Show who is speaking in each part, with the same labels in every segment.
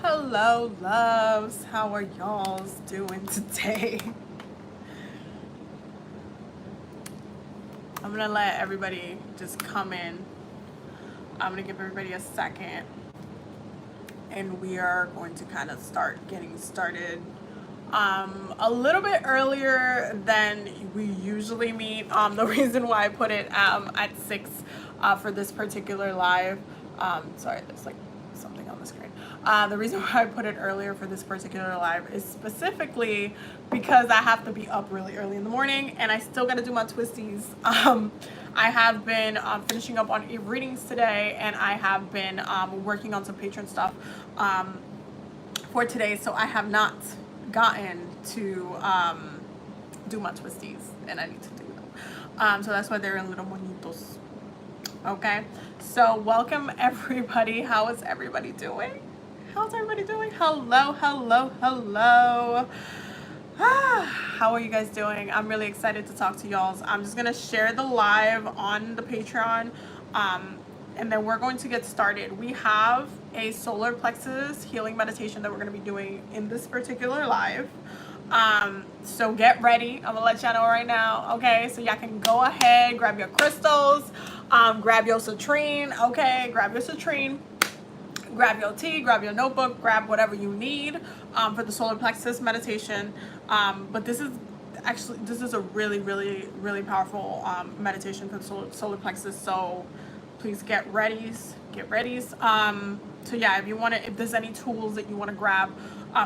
Speaker 1: Hello, loves. How are y'all's doing today? I'm gonna let everybody just come in. I'm gonna give everybody a second, and we are going to kind of start getting started a little bit earlier than we usually meet. The reason why I put it at 6 for this particular live, sorry, there's like something on the screen. The reason why I put it earlier for this particular live is specifically because I have to be up really early in the morning, and I still got to do my twisties. I have been finishing up on readings today, and I have been working on some patron stuff for today, so I have not gotten to do my twisties, and I need to do them. So that's why they're in little monitos. Okay, so welcome everybody. How is everybody doing? How's everybody doing? Hello, hello, hello. How are you guys doing? I'm really excited to talk to y'all. I'm just gonna share the live on the Patreon, and then we're going to get started. We have a solar plexus healing meditation that we're gonna be doing in this particular live. So get ready. I'm gonna let y'all know right now, okay? So y'all can go ahead, grab your crystals, grab your citrine, okay? Grab your citrine, grab your tea, grab your notebook, grab whatever you need for the solar plexus meditation. But this is a really powerful meditation for the solar plexus. So please get ready. So yeah, if there's any tools that you want to grab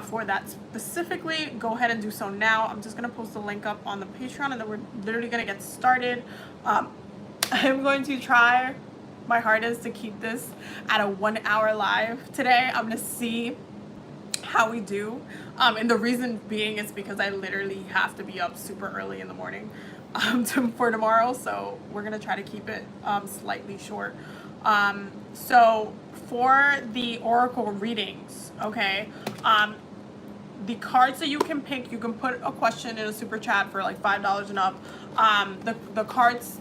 Speaker 1: for that specifically, go ahead and do so now. I'm just gonna post the link up on the Patreon, and then we're literally gonna get started. I'm going to try my hardest to keep this at a 1 hour live today. I'm gonna see how we do, and the reason being is because I literally have to be up super early in the morning for tomorrow, so we're gonna try to keep it slightly short. So for the oracle readings, okay, the cards that you can pick, you can put a question in a super chat for like $5 and up. The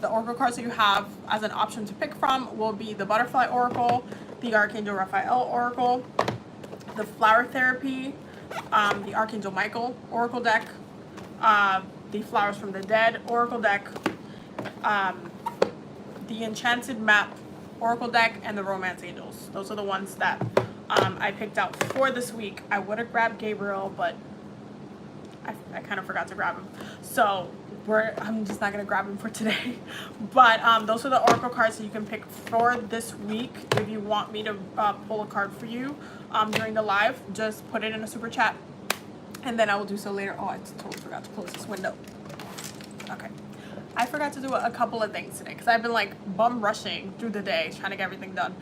Speaker 1: oracle cards that you have as an option to pick from will be the Butterfly Oracle, the Archangel Raphael Oracle, the Flower Therapy, the Archangel Michael Oracle deck, the Flowers from the Dead Oracle deck, the Enchanted Map Oracle deck, and the Romance Angels. Those are the ones that I picked out for this week. I would have grabbed Gabriel, but I kind of forgot to grab him. So I'm just not going to grab him for today. But those are the oracle cards that you can pick for this week. If you want me to pull a card for you during the live, just put it in a super chat, and then I will do so later. Oh, I totally forgot to close this window. Okay. I forgot to do a couple of things today because I've been like bum rushing through the day trying to get everything done.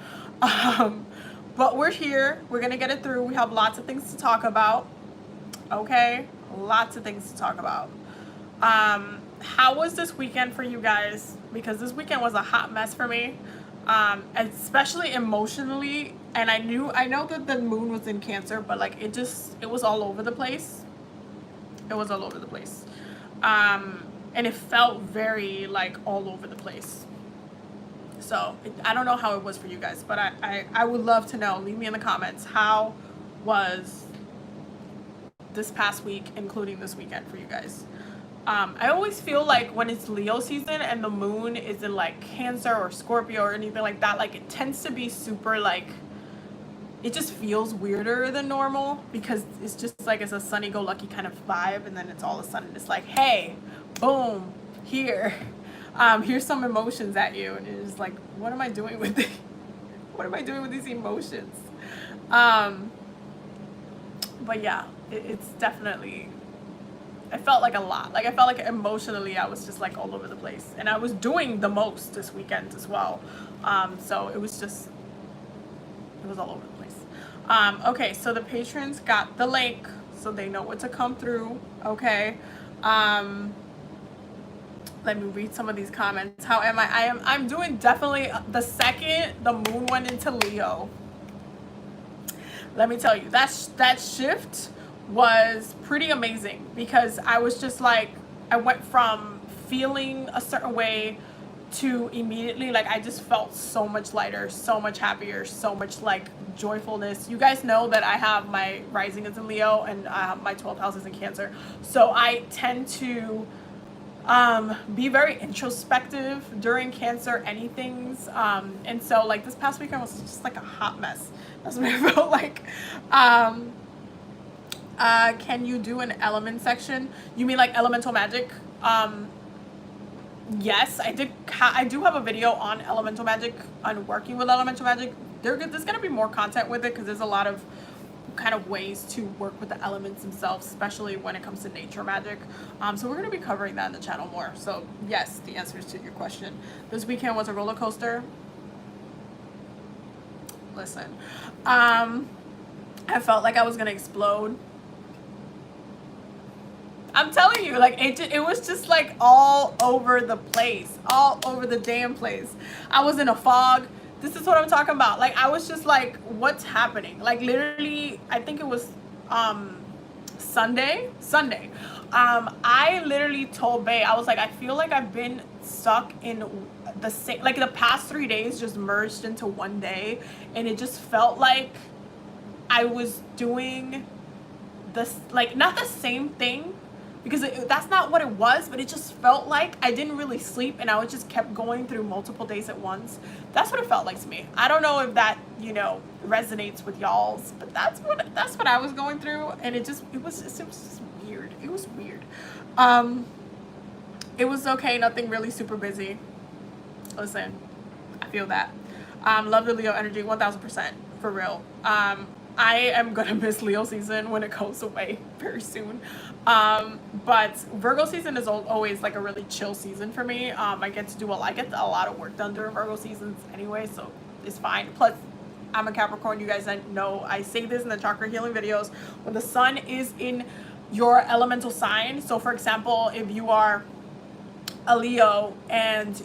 Speaker 1: But we're here. We're going to get it through. We have lots of things to talk about. Okay? Lots of things to talk about. How was this weekend for you guys? Because this weekend was a hot mess for me, especially emotionally. And I know that the moon was in Cancer, but like it was all over the place. It was all over the place. And it felt very like all over the place. So I don't know how it was for you guys, but I would love to know. Leave me in the comments, how was this past week, including this weekend for you guys? I always feel like when it's Leo season and the moon is in like Cancer or Scorpio or anything like that, like it tends to be super like, it just feels weirder than normal because it's just like it's a sunny-go-lucky kind of vibe, and then it's all of a sudden it's like, hey, boom, here's some emotions at you, and it's like, what am I doing with it? What am I doing with these emotions? But yeah, it's definitely, I felt like a lot. Like I felt like emotionally I was just like all over the place, and I was doing the most this weekend as well. So it was all over the place. Okay, so the patrons got the link, so they know what to come through. Okay. Let me read some of these comments. How am I? I'm doing definitely the second the moon went into Leo. Let me tell you, that shift was pretty amazing because I was just like, I went from feeling a certain way to immediately, like, I just felt so much lighter, so much happier, so much like joyfulness. You guys know that I have my rising is in Leo and my 12th house is in Cancer. So I tend to be very introspective during Cancer anythings. And so like this past weekend was just like a hot mess. That's what I felt like. Can you do an element section? You mean like elemental magic? Yes, I do have a video on elemental magic, on working with elemental magic. There's gonna be more content with it because there's a lot of kind of ways to work with the elements themselves, especially when it comes to nature magic. So we're gonna be covering that in the channel more. So yes, the answers to your question. This weekend was a roller coaster. Listen, I felt like I was gonna explode. I'm telling you, like, it was just like all over the place, all over the damn place. I was in a fog. This is what I'm talking about. Like, I was just like, what's happening? Like, literally, I think it was Sunday. I literally told Bae, I was like, I feel like I've been stuck in the same, like the past 3 days just merged into one day, and it just felt like I was doing this, like, not the same thing, because that's not what it was, but it just felt like I didn't really sleep and I just kept going through multiple days at once. That's what it felt like to me. I don't know if that, you know, resonates with y'all's, but that's what I was going through, and it was just weird. It was weird. It was okay, nothing really super busy. Listen, I feel that. Love the Leo energy, 1000%, for real. I am gonna miss Leo season when it goes away very soon. But Virgo season is always like a really chill season for me. I get a lot of work done during Virgo seasons anyway, so it's fine. Plus, I'm a Capricorn. You guys know I say this in the chakra healing videos. When the sun is in your elemental sign, so for example, if you are a Leo and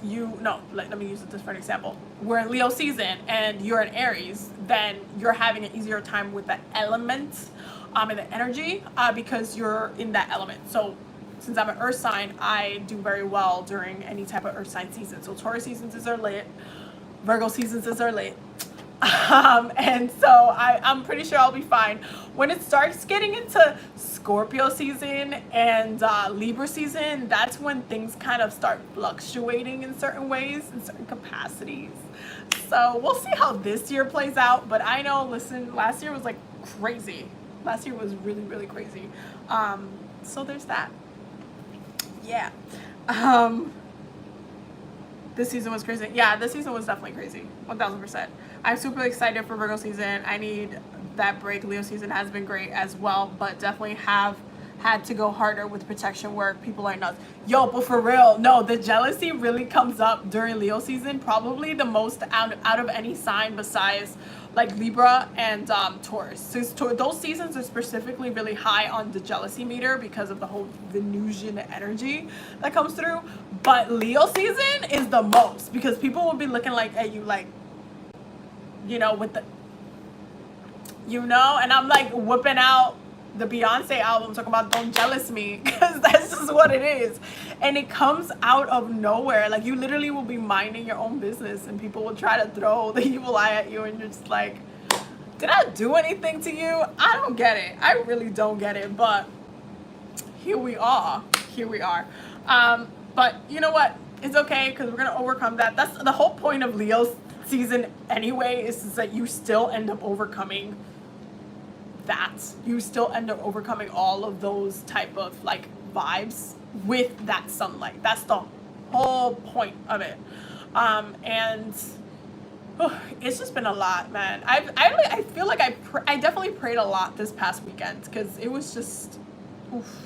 Speaker 1: let me use this for an example. We're in Leo season and you're in Aries, then you're having an easier time with the element and the energy because you're in that element. So since I'm an earth sign, I do very well during any type of earth sign season. So Taurus seasons are lit, Virgo seasons are lit. And so I'm pretty sure I'll be fine. When it starts getting into Scorpio season and Libra season, that's when things kind of start fluctuating in certain ways, in certain capacities. So we'll see how this year plays out. But I know, listen, last year was like crazy. Last year was really, really crazy. So there's that. Yeah. This season was crazy. Yeah, this season was definitely crazy. 1000%. I'm super excited for Virgo season. I need that break. Leo season has been great as well, but definitely have had to go harder with protection work. People are nuts. Yo, but for real, no, the jealousy really comes up during Leo season. Probably the most out of any sign besides like Libra and Taurus. So those seasons are specifically really high on the jealousy meter because of the whole Venusian energy that comes through. But Leo season is the most because people will be looking like at you like, you know, with the, you know, and I'm like whipping out the Beyonce album talking about don't jealous me because that's just what it is. And it comes out of nowhere. Like you literally will be minding your own business and people will try to throw the evil eye at you and you're just like, did I do anything to you? I don't get it. I really don't get it. But here we are. Here we are. But you know what? It's okay because we're going to overcome that. That's the whole point of Leo's season anyway, is that you still end up overcoming that. You still end up overcoming all of those type of like vibes with that sunlight. That's the whole point of it. And it's just been a lot, man. I feel like I definitely prayed a lot this past weekend because it was just, oof.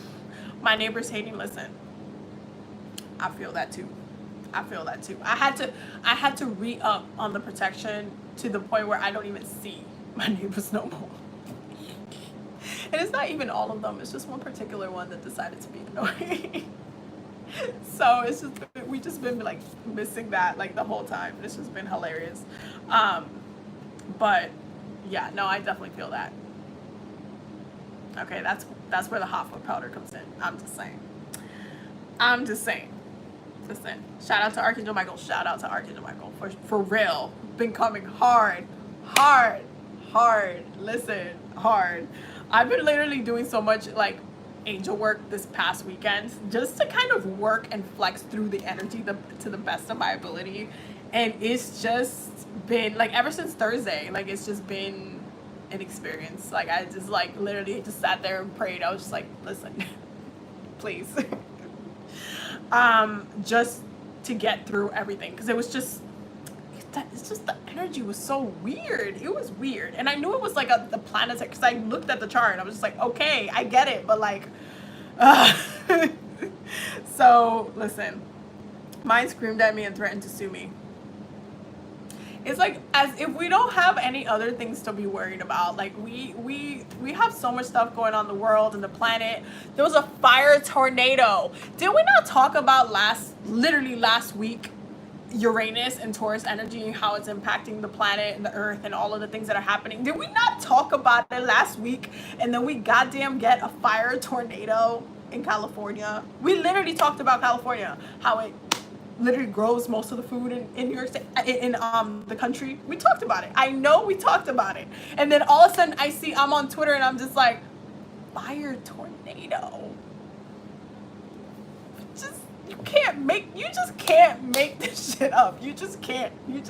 Speaker 1: My neighbors hating. Listen, I feel that too. I feel that too. I had to re-up on the protection to the point where I don't even see my neighbors no more. And it's not even all of them. It's just one particular one that decided to be annoying. So it's just, we just been like missing that like the whole time. It's just been hilarious. But yeah, no, I definitely feel that. Okay, that's where the hot foot powder comes in. I'm just saying. Listen, shout out to Archangel Michael. Shout out to Archangel Michael for real. Been coming hard, hard, hard. Listen, hard. I've been literally doing so much like angel work this past weekend just to kind of work and flex through the energy to the best of my ability, and it's just been like ever since Thursday, like it's just been an experience. Like I just like literally just sat there and prayed. I was just like, listen, please. Just to get through everything, because it was just it's just the energy was so weird. It was weird, and I knew it was like the planets, because I looked at the chart and I was just like, okay, I get it, but like so listen, mine screamed at me and threatened to sue me. It's like as if we don't have any other things to be worried about. Like we have so much stuff going on in the world and the planet. There was a fire tornado. Did we not talk about literally last week, Uranus and Taurus energy and how it's impacting the planet and the earth and all of the things that are happening? Did we not talk about it last week? And then we goddamn get a fire tornado in California. We literally talked about California, how it literally grows most of the food in New York State, in the country. We talked about it. I know we talked about it. And then all of a sudden I'm on Twitter and I'm just like, fire tornado. You just can't make this shit up. You just can't. You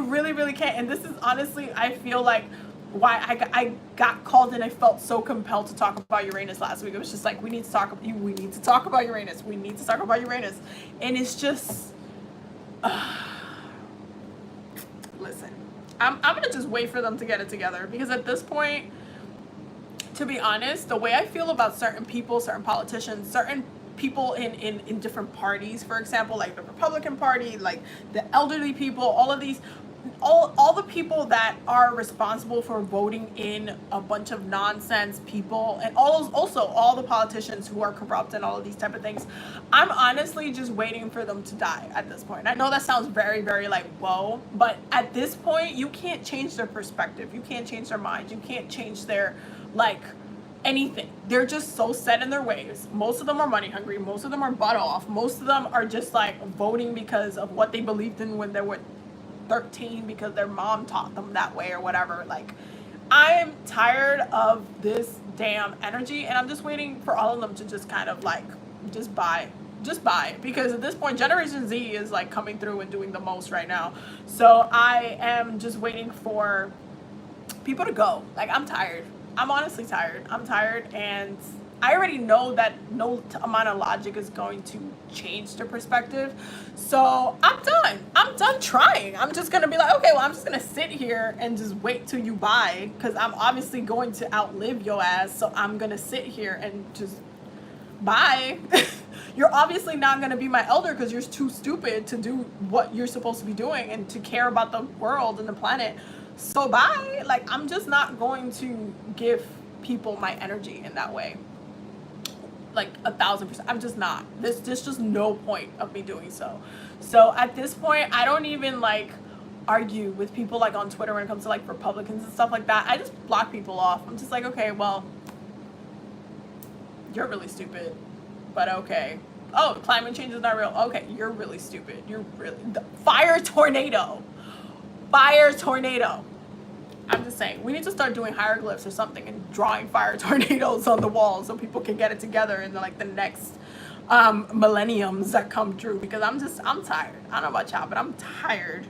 Speaker 1: really can't. And this is honestly, I feel like why I got called and I felt so compelled to talk about Uranus last week. It was just like, we need to talk about Uranus. We need to talk about Uranus. And it's just, listen, I'm going to just wait for them to get it together, because at this point, to be honest, the way I feel about certain people, certain politicians, certain people in different parties, for example, like the Republican Party, like the elderly people, all of these, all the people that are responsible for voting in a bunch of nonsense people, and also all the politicians who are corrupt and all of these type of things, I'm honestly just waiting for them to die at this point. I know that sounds very, very like, whoa, but at this point, you can't change their perspective. You can't change their mind. You can't change their, like, anything. They're just so set in their ways. Most of them are money hungry. Most of them are butt off. Most of them are just like voting because of what they believed in when they were 13, because their mom taught them that way or whatever. Like, I'm tired of this damn energy, and I'm just waiting for all of them to just kind of like just buy, because at this point Generation Z is like coming through and doing the most right now. So I am just waiting for people to go. Like, I'm tired. I'm honestly tired. I'm tired, and I already know that no amount of logic is going to change their perspective. So I'm done. I'm done trying. I'm just going to be like, okay, well, I'm just going to sit here and just wait till you buy, because I'm obviously going to outlive your ass. So I'm going to sit here and just buy. You're obviously not going to be my elder because you're too stupid to do what you're supposed to be doing and to care about the world and the planet. So bye. Like, I'm just not going to give people my energy in that way. Like 1,000%. I'm just not. There's just no point of me doing so. So at this point, I don't even like argue with people like on Twitter when it comes to like Republicans and stuff like that. I just block people off. I'm just like, okay, well, you're really stupid, but okay. Oh, climate change is not real. Okay, you're really stupid. You're really fire tornado. I'm just saying, we need to start doing hieroglyphs or something and drawing fire tornadoes on the walls so people can get it together in like the next millenniums that come through, because I'm tired. I don't know about y'all, but I'm tired.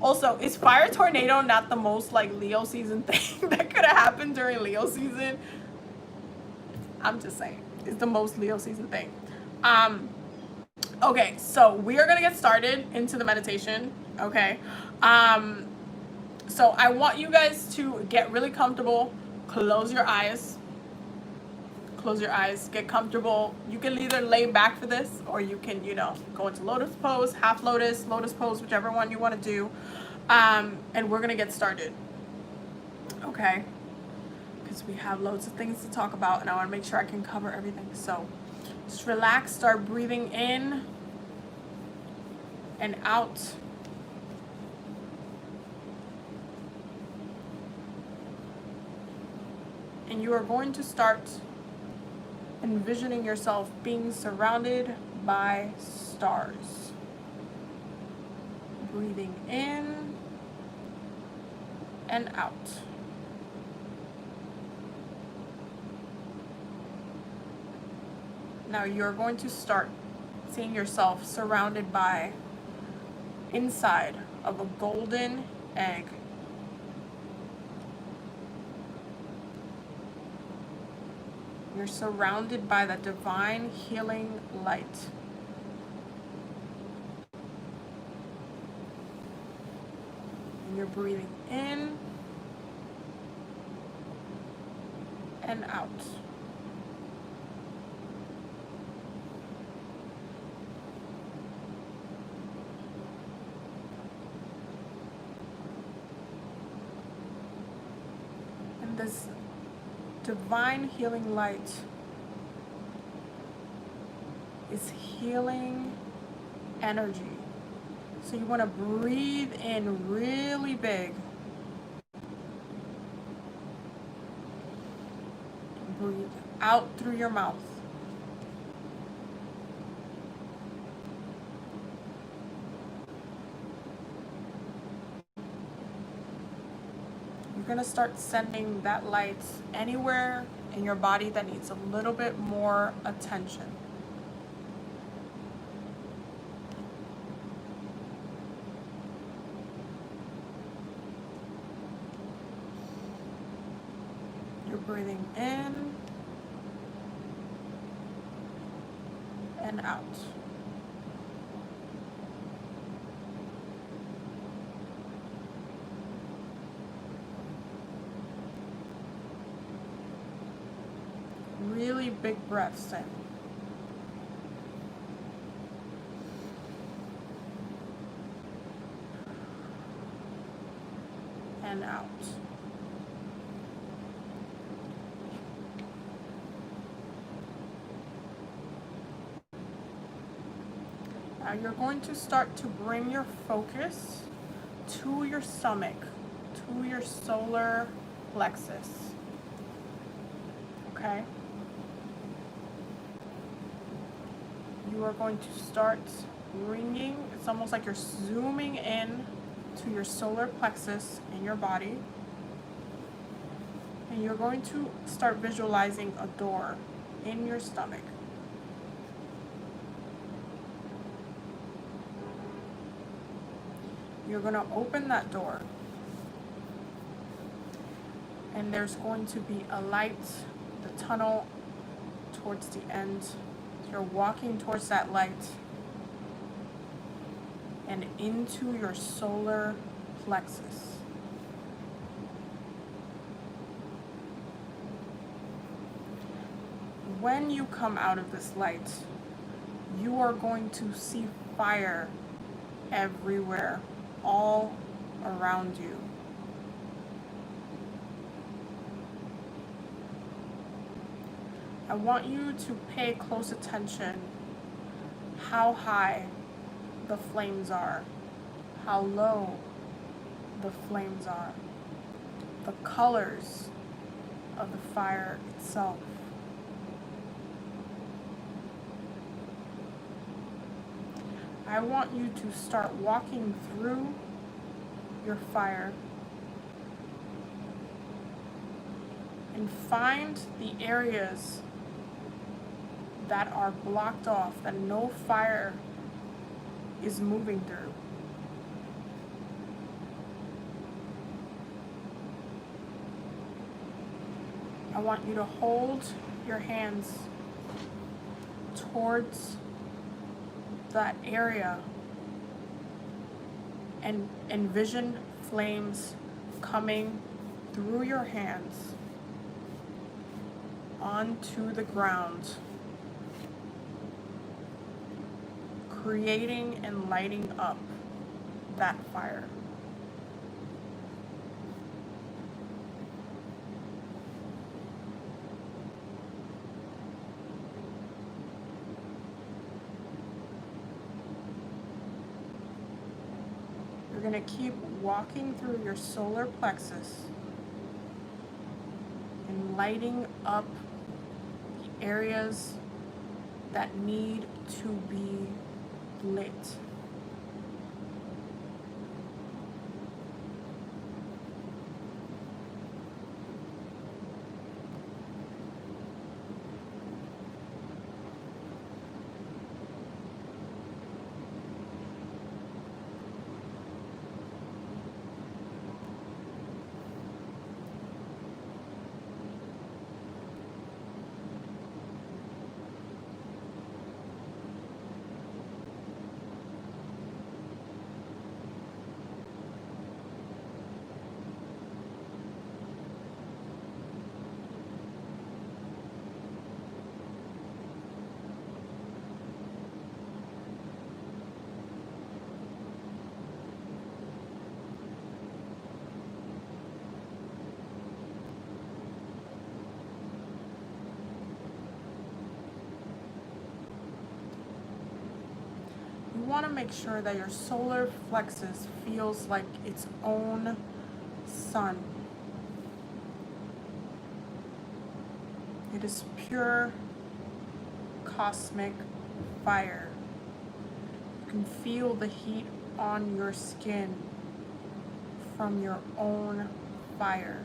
Speaker 1: Also, is fire tornado not the most like Leo season thing that could have happened during Leo season? I'm just saying, it's the most Leo season thing. Okay, so we are gonna get started into the meditation. Okay. So I want you guys to get really comfortable. Close your eyes, get comfortable. You can either lay back for this, or you can, go into lotus pose, half lotus pose, whichever one you want to do. And we're gonna get started. Okay, because we have loads of things to talk about, and I want to make sure I can cover everything. So just relax, start breathing in and out. And you are going to start envisioning yourself being surrounded by stars. Breathing in and out. Now you're going to start seeing yourself surrounded by inside of a golden egg. You're surrounded by the divine healing light. And you're breathing in and out. And this divine healing light is healing energy. So you want to breathe in really big. Breathe out through your mouth. You're going to start sending that light anywhere in your body that needs a little bit more attention. You're breathing in and out. Really big breaths in. And out. Now you're going to start to bring your focus to your stomach, to your solar plexus. Okay? You are going to start bringing, it's almost like you're zooming in to your solar plexus in your body. And you're going to start visualizing a door in your stomach. You're going to open that door. And there's going to be a light, the tunnel towards the end. You're walking towards that light and into your solar plexus. When you come out of this light, you are going to see fire everywhere, all around you. I want you to pay close attention how high the flames are, how low the flames are, the colors of the fire itself. I want you to start walking through your fire and find the areas that are blocked off, that no fire is moving through. I want you to hold your hands towards that area and envision flames coming through your hands onto the ground, creating and lighting up that fire. You're going to keep walking through your solar plexus and lighting up the areas that need to be lit. You want to make sure that your solar plexus feels like its own sun. It is pure cosmic fire. You can feel the heat on your skin from your own fire.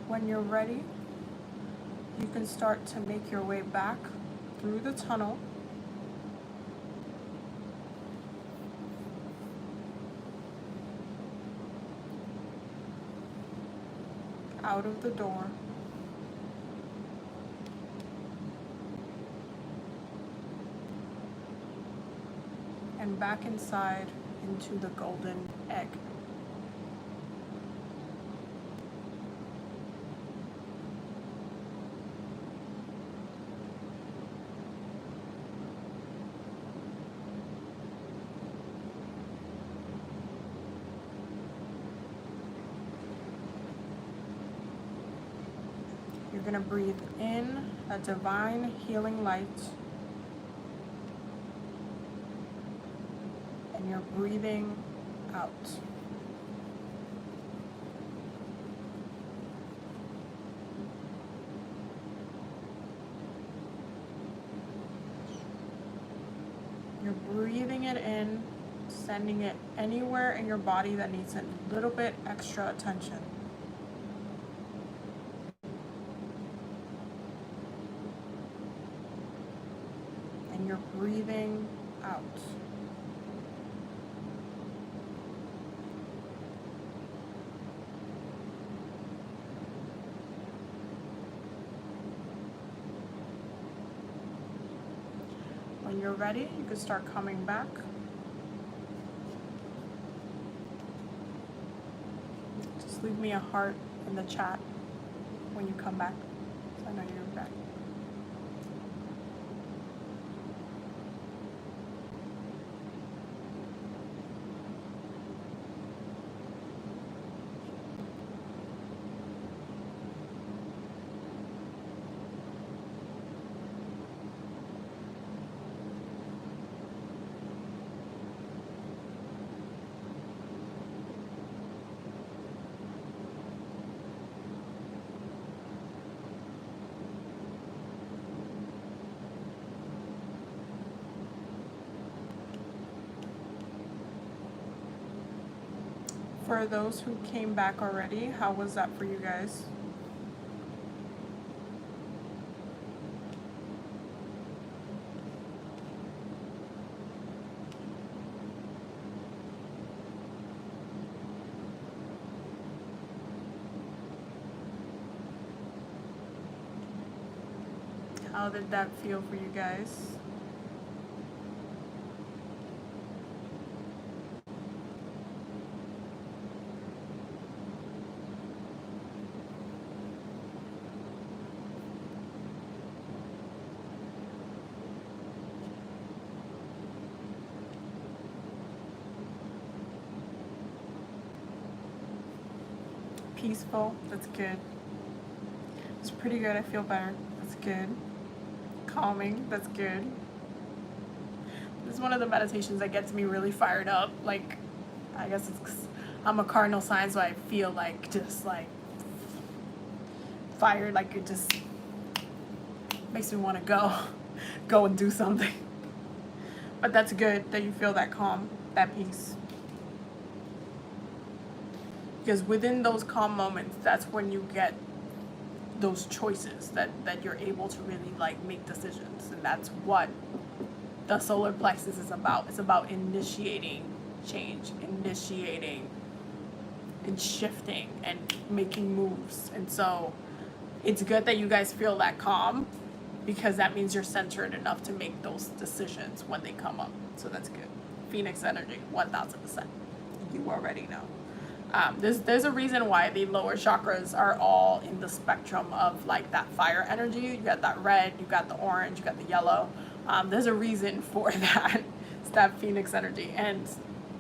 Speaker 1: When you're ready, you can start to make your way back through the tunnel. Out of the door. And back inside into the golden egg. You're going to breathe in a divine healing light, and you're breathing out. You're breathing it in, sending it anywhere in your body that needs a little bit extra attention. And you're breathing out. When you're ready, you can start coming back. Just leave me a heart in the chat when you come back, so I know you're back. For those who came back already, how was that for you guys? How did that feel for you guys? Peaceful. That's good. It's pretty good. I feel better. That's good. Calming. That's good. This is one of the meditations that gets me really fired up. Like, I guess it's 'cause I'm a cardinal sign, so I feel like just like fired. Like it just makes me want to go and do something. But that's good that you feel that calm, that peace. Because within those calm moments, that's when you get those choices that you're able to really like make decisions. And that's what the solar plexus is about. It's about initiating change, initiating and shifting and making moves. And so it's good that you guys feel that calm, because that means you're centered enough to make those decisions when they come up. So that's good. Phoenix energy, 1000%. You already know. There's a reason why the lower chakras are all in the spectrum of like that fire energy. You got that red, you got the orange, you got the yellow. There's a reason for that. It's that Phoenix energy, and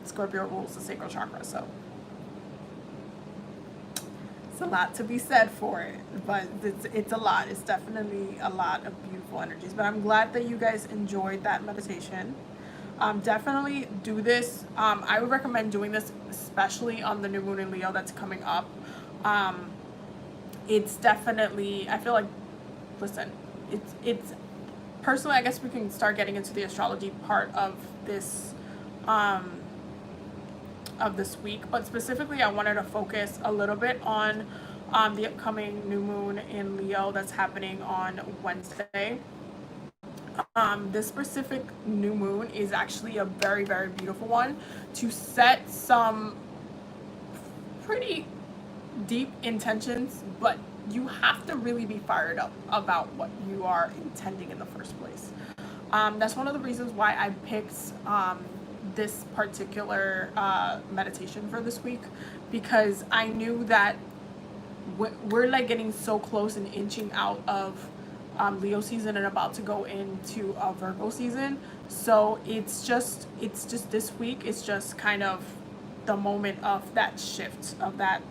Speaker 1: Scorpio rules the sacral chakra. So it's a lot to be said for it, but it's a lot. It's definitely a lot of beautiful energies. But I'm glad that you guys enjoyed that meditation. Definitely do this. I would recommend doing this, especially on the new moon in Leo that's coming up. It's definitely, I feel like, listen, it's personally, I guess we can start getting into the astrology part of this week, but specifically I wanted to focus a little bit on the upcoming new moon in Leo that's happening on Wednesday. This specific new moon is actually a very, very beautiful one to set some pretty deep intentions, but you have to really be fired up about what you are intending in the first place. That's one of the reasons why I picked this particular meditation for this week, because I knew that we're like getting so close and inching out of Leo season and about to go into a Virgo season. So it's just this week, it's just kind of the moment of that shift, of that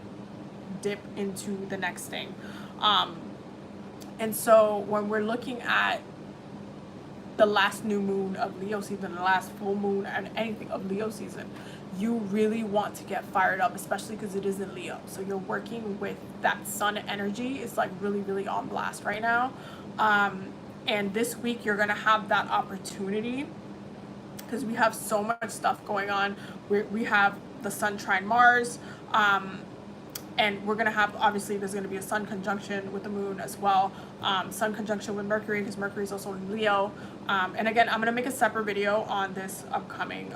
Speaker 1: dip into the next thing. And so when we're looking at the last new moon of Leo season, the last full moon and anything of Leo season, you really want to get fired up, especially because it is in Leo. So you're working with that sun energy. It's like really, really on blast right now. And this week you're going to have that opportunity, because we have so much stuff going on. We have the sun trine Mars, and we're going to have, obviously there's going to be a sun conjunction with the moon as well. Sun conjunction with Mercury, because Mercury is also in Leo. And again, I'm going to make a separate video on this upcoming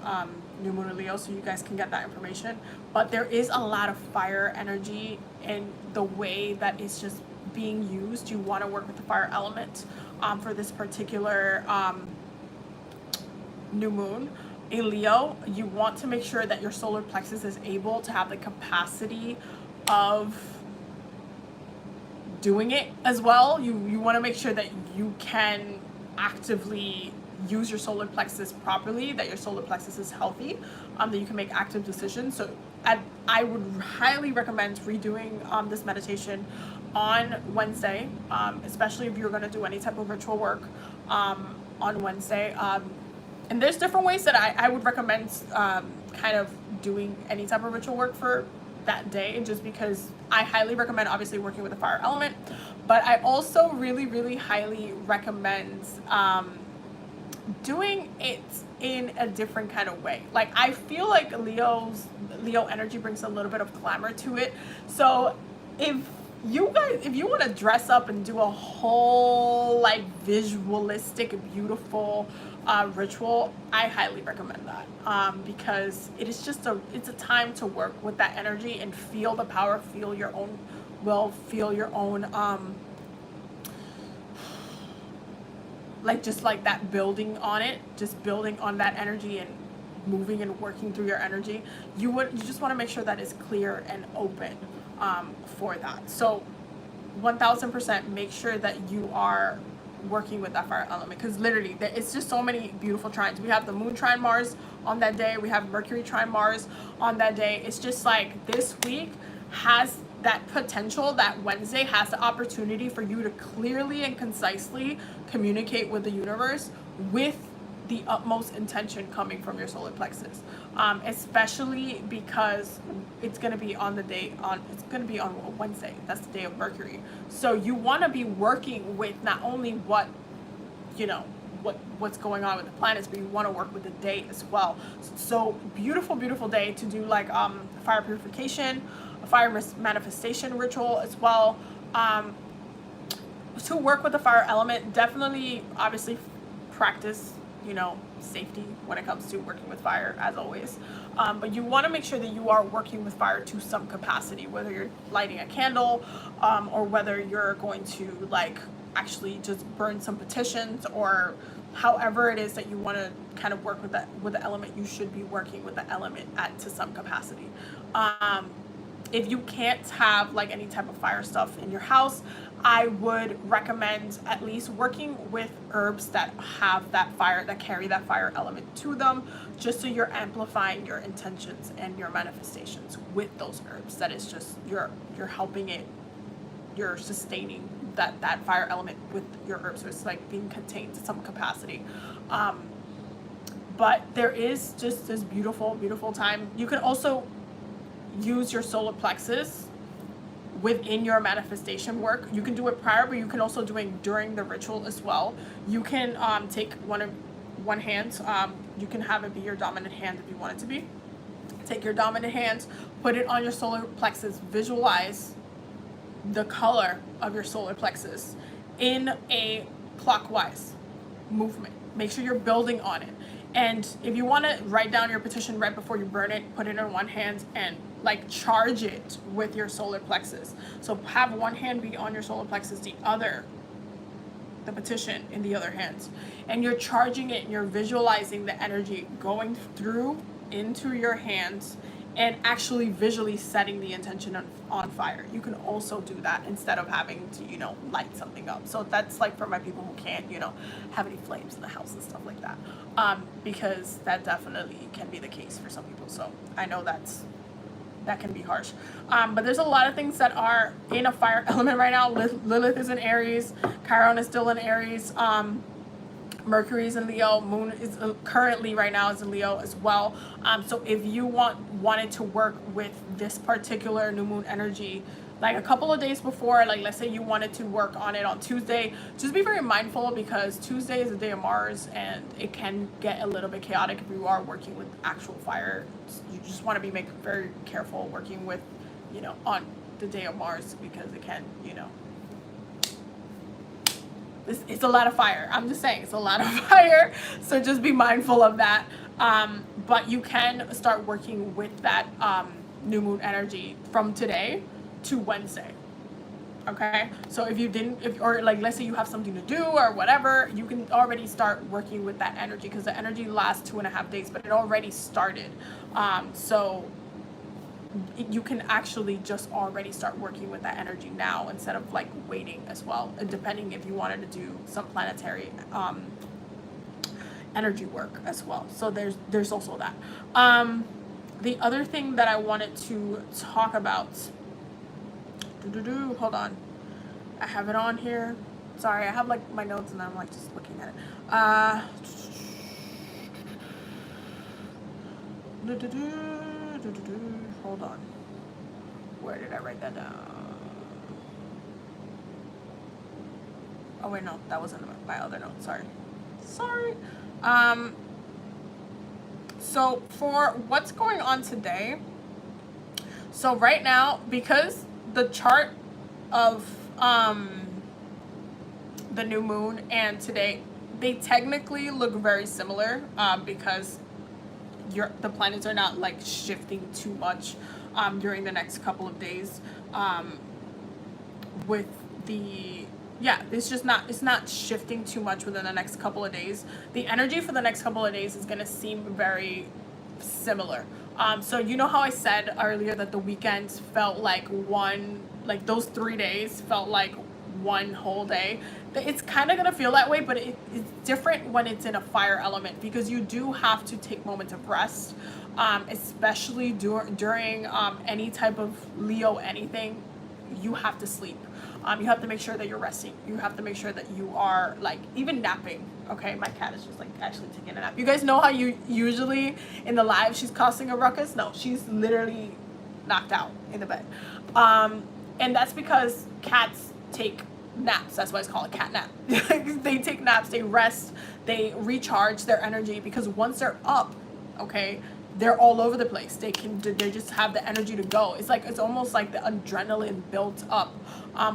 Speaker 1: new moon in Leo, so you guys can get that information. But there is a lot of fire energy in the way that it's just being used. You want to work with the fire element for this particular new moon in Leo. You want to make sure that your solar plexus is able to have the capacity of doing it as well. You want to make sure that you can actively use your solar plexus properly, that your solar plexus is healthy, that you can make active decisions. So I would highly recommend redoing this meditation on Wednesday, especially if you're going to do any type of ritual work on Wednesday. And there's different ways that I would recommend kind of doing any type of ritual work for that day, just because I highly recommend obviously working with the fire element, but I also really, really highly recommend doing it in a different kind of way. Like, I feel like Leo energy brings a little bit of glamour to it. So if you want to dress up and do a whole like visualistic, beautiful ritual, I highly recommend that, because it is just it's a time to work with that energy and feel the power, feel your own will, feel your own like just like that building on it, just building on that energy and moving and working through your energy. You just want to make sure that it's clear and open for that. So 1000% make sure that you are working with that fire element, because literally it's just so many beautiful trines. We have the moon trine Mars on that day, we have Mercury trine Mars on that day. It's just like this week has that potential, that Wednesday has the opportunity for you to clearly and concisely communicate with the universe with the utmost intention coming from your solar plexus, especially because it's going to be on Wednesday. That's the day of Mercury. So you want to be working with not only what what's going on with the planets, but you want to work with the day as well. So beautiful day to do like fire purification, a fire manifestation ritual as well. To work with the fire element, definitely obviously practice safety when it comes to working with fire, as always. But you want to make sure that you are working with fire to some capacity, whether you're lighting a candle, or whether you're going to like actually just burn some petitions, or however it is that you want to kind of work with the element. You should be working with the element to some capacity. If you can't have like any type of fire stuff in your house, I would recommend at least working with herbs that have that fire, that carry that fire element to them, just so you're amplifying your intentions and your manifestations with those herbs. That is just, you're helping it, you're sustaining that fire element with your herbs. So it's like being contained to some capacity. But there is just this beautiful time. You can also use your solar plexus within your manifestation work. You can do it prior, but you can also do it during the ritual as well. You can take one hand, you can have it be your dominant hand if you want it to be. Take your dominant hand, put it on your solar plexus, visualize the color of your solar plexus in a clockwise movement. Make sure you're building on it. And if you want to write down your petition right before you burn it, put it in one hand and like charge it with your solar plexus. So have one hand be on your solar plexus, the petition in the other hand. And you're charging it and you're visualizing the energy going through into your hands and actually visually setting the intention on fire. You can also do that instead of having to, light something up. So that's like for my people who can't, have any flames in the house and stuff like that. Because that definitely can be the case for some people. So I know that can be harsh. But there's a lot of things that are in a fire element right now. Lilith is in Aries. Chiron is still in Aries. Mercury is in Leo. Moon is currently right now is in Leo as well. So if you wanted to work with this particular new moon energy, like a couple of days before, like let's say you wanted to work on it on Tuesday, just be very mindful because Tuesday is the day of Mars and it can get a little bit chaotic if you are working with actual fire. You just want to be very careful working with, on the day of Mars because it can, it's a lot of fire. I'm just saying it's a lot of fire. So just be mindful of that. But you can start working with that new moon energy from today to Wednesday. Okay. So or like, let's say you have something to do or whatever, you can already start working with that energy because the energy lasts 2.5 days, but it already started. So you can actually just already start working with that energy now instead of like waiting as well, depending if you wanted to do some planetary energy work as well. So there's also that. The other thing that I wanted to talk about, hold on, I have it on here. Sorry, I have like my notes and I'm like just looking at it. Hold on. Where did I write that down? Oh wait, no, that wasn't my other note. Sorry. So for what's going on today, so right now, because the chart of the new moon and today, they technically look very similar, because the planets are not like shifting too much during the next couple of days, with it's not shifting too much within the next couple of days. The energy for the next couple of days is going to seem very similar. So you know how I said earlier that the weekends felt like those 3 days felt like one whole day? It's kind of going to feel that way, but it's different when it's in a fire element because you do have to take moments of rest, especially during any type of Leo anything. you have to sleep. You have to make sure that you're resting. You have to make sure that you are like even napping. Okay, my cat is just like actually taking a nap. You guys know how you usually in the live she's causing a ruckus? No, she's literally knocked out in the bed. And that's because cats take naps. That's why it's called a cat nap. They take naps, they rest, they recharge their energy, because once they're up, okay, they're all over the place. They just have the energy to go. It's almost like the adrenaline built up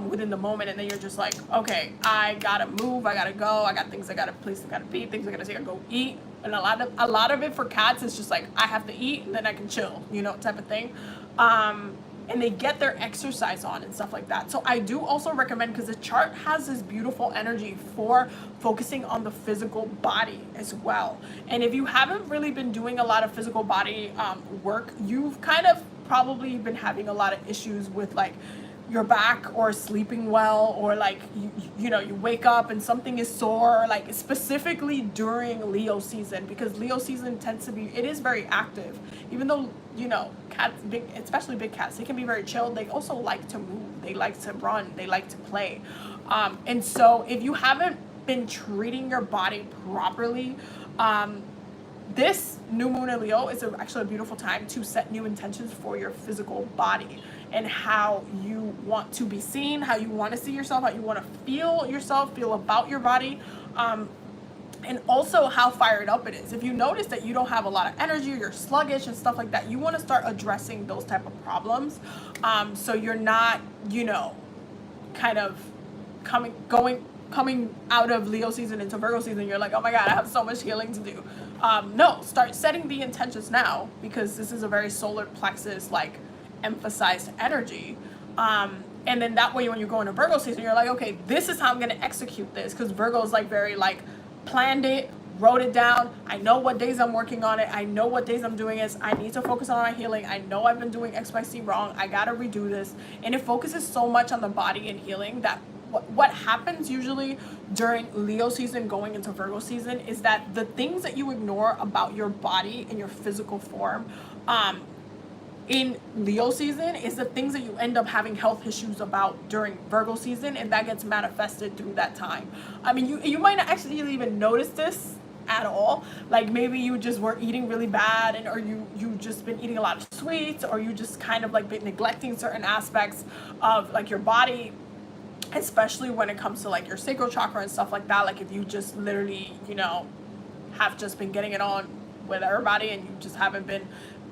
Speaker 1: within the moment, and then you're just like, okay, I gotta move, I gotta go, I got things, I gotta place, I gotta be, things I gotta say, I gotta go eat. And a lot of it for cats is just like, I have to eat and then I can chill, you know, type of thing. And they get their exercise on and stuff like that. So I do also recommend, because the chart has this beautiful energy for focusing on the physical body as well. And if you haven't really been doing a lot of physical body work, you've kind of probably been having a lot of issues with like your back, or sleeping well, or like you know, you wake up and something is sore, like specifically during Leo season, because Leo season tends to be, it is very active. Even though, you know, cats, big, especially big cats, they can be very chilled. They also like to move, they like to run, they like to play. And so if you haven't been treating your body properly, this new moon in Leo is actually a beautiful time to set new intentions for your physical body, and how you want to be seen, how you want to see yourself, how you want to feel yourself, feel about your body, and also how fired up it is. If you notice that you don't have a lot of energy, or you're sluggish and stuff like that, you want to start addressing those type of problems, so you're not, you know, kind of coming out of Leo season into Virgo season, you're like, oh my God, I have so much healing to do. No, start setting the intentions now, because this is a very solar plexus, like, emphasized energy. And then that way, when you go into Virgo season, you're like, okay, this is how I'm going to execute this. Because Virgo is like very like planned it, wrote it down. I know what days I'm working on it. I know what days I'm doing it. I need to focus on my healing. I know I've been doing XYZ wrong. I got to redo this. And it focuses so much on the body and healing that what happens usually during Leo season going into Virgo season is that the things that you ignore about your body and your physical form in Leo season is the things that you end up having health issues about during Virgo season, and that gets manifested through that time. I mean, you might not actually even notice this at all. Like maybe you just were eating really bad, and or you just been eating a lot of sweets, or you just kind of like been neglecting certain aspects of like your body, especially when it comes to like your sacral chakra and stuff like that. Like if you just literally, you know, have just been getting it on with everybody, and you just haven't been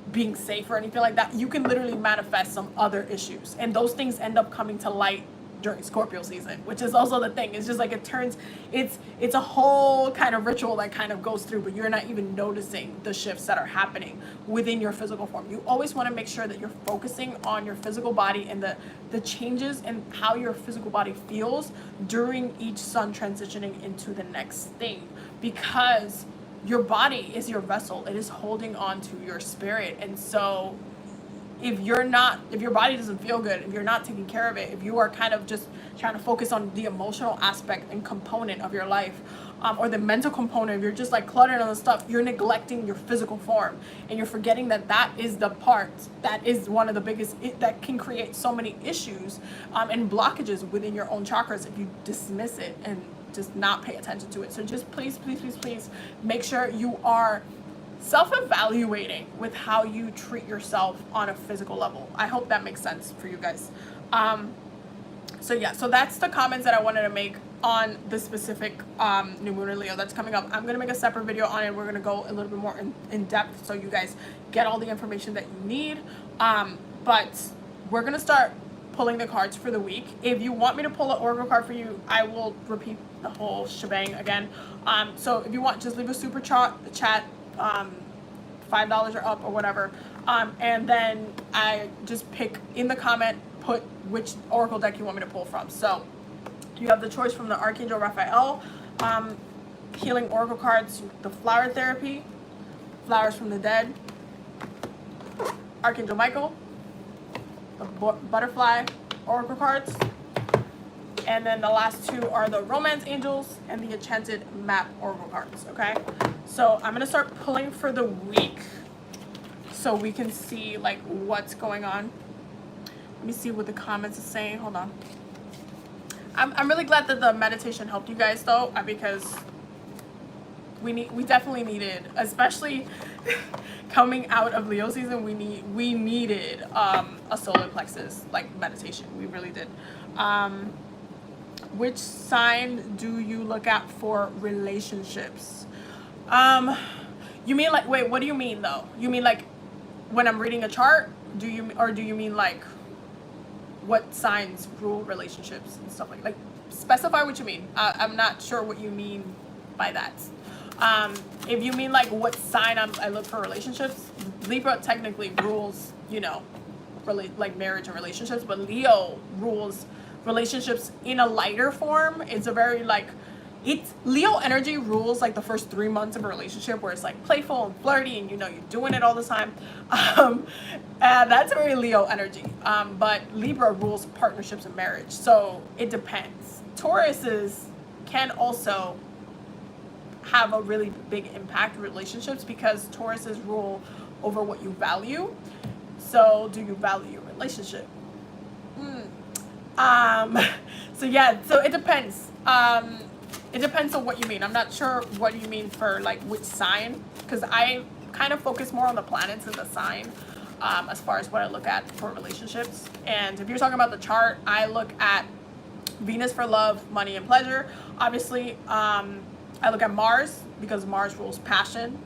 Speaker 1: being safe or anything like that, you can literally manifest some other issues, and those things end up coming to light during Scorpio season, which is also the thing. It's just like it's a whole kind of ritual that kind of goes through, but you're not even noticing the shifts that are happening within your physical form. You always want to make sure that you're focusing on your physical body and the changes in how your physical body feels during each sun transitioning into the next thing, because your body is your vessel. It is holding on to your spirit. And so if your body doesn't feel good, if you're not taking care of it, if you are kind of just trying to focus on the emotional aspect and component of your life, or the mental component, if you're just like cluttered on the stuff, you're neglecting your physical form, and you're forgetting that is the part that is one of the biggest, that can create so many issues and blockages within your own chakras if you dismiss it and just not pay attention to it. So just please make sure you are self-evaluating with how you treat yourself on a physical level. I hope that makes sense for you guys. So yeah, so that's the comments that I wanted to make on the specific new moon in Leo that's coming up. I'm gonna make a separate video on it. We're gonna go a little bit more in depth so you guys get all the information that you need. But we're gonna start pulling the cards for the week. If you want me to pull an oracle card for you, I will repeat the whole shebang again. So if you want, just leave a super chat, $5 or up or whatever, and then I just pick in the comment, put which oracle deck you want me to pull from. So you have the choice from the Archangel Raphael, healing oracle cards, the flower therapy, flowers from the dead, Archangel Michael, the butterfly oracle cards, and then the last two are the romance angels and the enchanted map oracle cards. Okay, so I'm gonna start pulling for the week so we can see like what's going on Let me see what the comments are saying. Hold on. I'm really glad that the meditation helped you guys though, because we definitely needed, especially coming out of Leo season, we needed a solar plexus like meditation. We really did. Which sign do you look at for relationships? You mean like, wait, what do you mean though? You mean like when I'm reading a chart? Do you mean like what signs rule relationships and stuff like specify what you mean? I'm not sure what you mean by that. If you mean like what sign I look for relationships, Libra technically rules, you know, like marriage and relationships, but Leo rules relationships in a lighter form. It's a very like, it's Leo energy rules like the first 3 months of a relationship where it's like playful and flirty and you know you're doing it all the time. That's very Leo energy. But Libra rules partnerships and marriage, so it depends. Tauruses can also have a really big impact in relationships because Tauruses rule over what you value. So do you value your relationship? So yeah, so it depends. It depends on what you mean. I'm not sure what you mean for like which sign, because I kind of focus more on the planets and the sign as far as what I look at for relationships. And if you're talking about the chart, I look at Venus for love, money, and pleasure. Obviously, I look at Mars because Mars rules passion.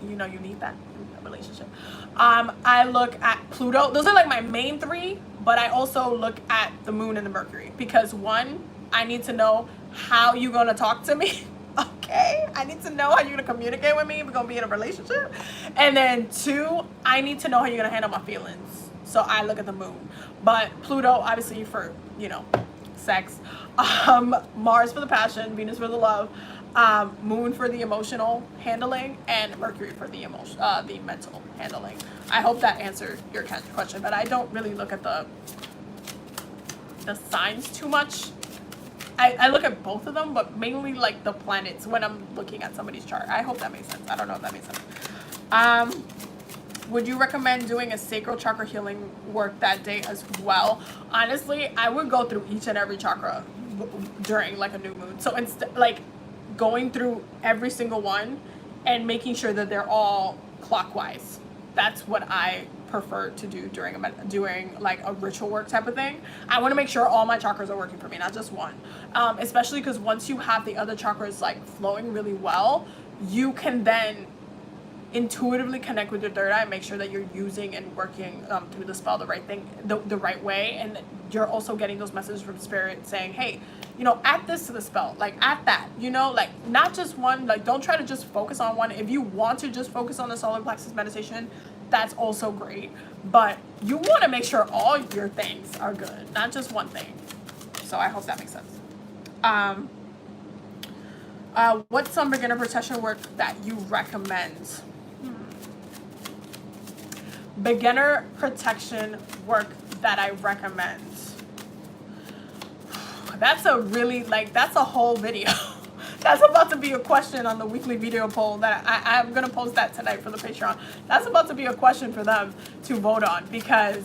Speaker 1: You know you need that in a relationship. I look at Pluto. Those are like my main three, but I also look at the moon and the Mercury because one, I need to know how you're going to talk to me. Okay, I need to know how you're going to communicate with me if we're going to be in a relationship. And then two, I need to know how you're going to handle my feelings. So I look at the moon. But Pluto, obviously for, you know, sex. Mars for the passion, Venus for the love, moon for the emotional handling, and Mercury for the the mental handling. I hope that answered your question, but I don't really look at the signs too much. I look at both of them, but mainly like the planets when I'm looking at somebody's chart. I hope that makes sense. I don't know if that makes sense. Would you recommend doing a sacral chakra healing work that day as well? Honestly, I would go through each and every chakra during like a new moon. So instead, like going through every single one and making sure that they're all clockwise. That's what I prefer to do during like a ritual work type of thing. I want to make sure all my chakras are working for me, not just one. Especially because once you have the other chakras like flowing really well, you can then intuitively connect with your third eye and make sure that you're using and working through the spell the right way, and you're also getting those messages from spirit saying, hey, you know, add this to the spell, like add that, you know, like not just one, like don't try to just focus on one. If you want to just focus on the solar plexus meditation, that's also great, but you want to make sure all your things are good, not just one thing. So I hope that makes sense. What's some beginner protection work that you recommend? Beginner protection work that I recommend. That's a really, like, that's a whole video. That's about to be a question on the weekly video poll that I'm going to post that tonight for the Patreon. That's about to be a question for them to vote on, because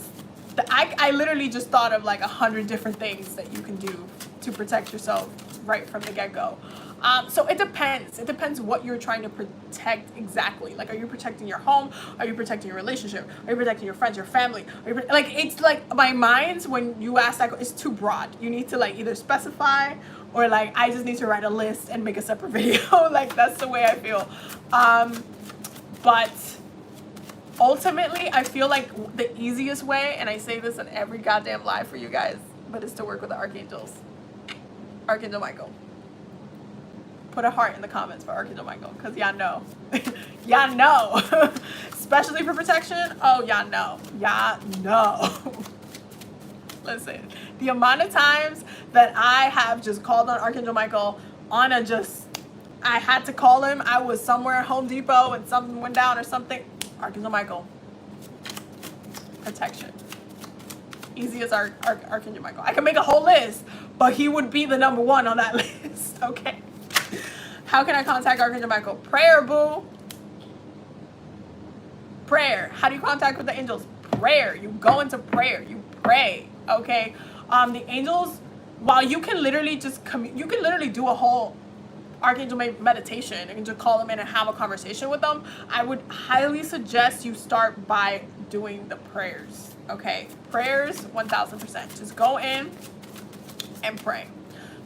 Speaker 1: I literally just thought of like 100 different things that you can do to protect yourself right from the get-go. So it depends. It depends what you're trying to protect exactly. Like, are you protecting your home? Are you protecting your relationship? Are you protecting your friends, your family? Like, it's like my mind, when you ask that, it's too broad. You need to like either specify or like I just need to write a list and make a separate video. Like, that's the way I feel. But ultimately, I feel like the easiest way, and I say this in every goddamn live for you guys, but it's to work with the archangels. Archangel Michael. Put a heart in the comments for Archangel Michael, because y'all know. Y'all know. Especially for protection. Oh, y'all know. Y'all know. Listen, the amount of times that I have just called on Archangel Michael on a just, I had to call him. I was somewhere at Home Depot and something went down or something. Archangel Michael. Protection. Easy as Archangel Michael. I can make a whole list, but he would be the number one on that list. Okay. How can I contact Archangel Michael? Prayer, boo. Prayer. How do you contact with the angels? Prayer. You go into prayer. You pray, okay? The angels, while you can literally just you can literally do a whole archangel meditation and just call them in and have a conversation with them. I would highly suggest you start by doing the prayers, okay? Prayers, 1000%. Just go in and pray.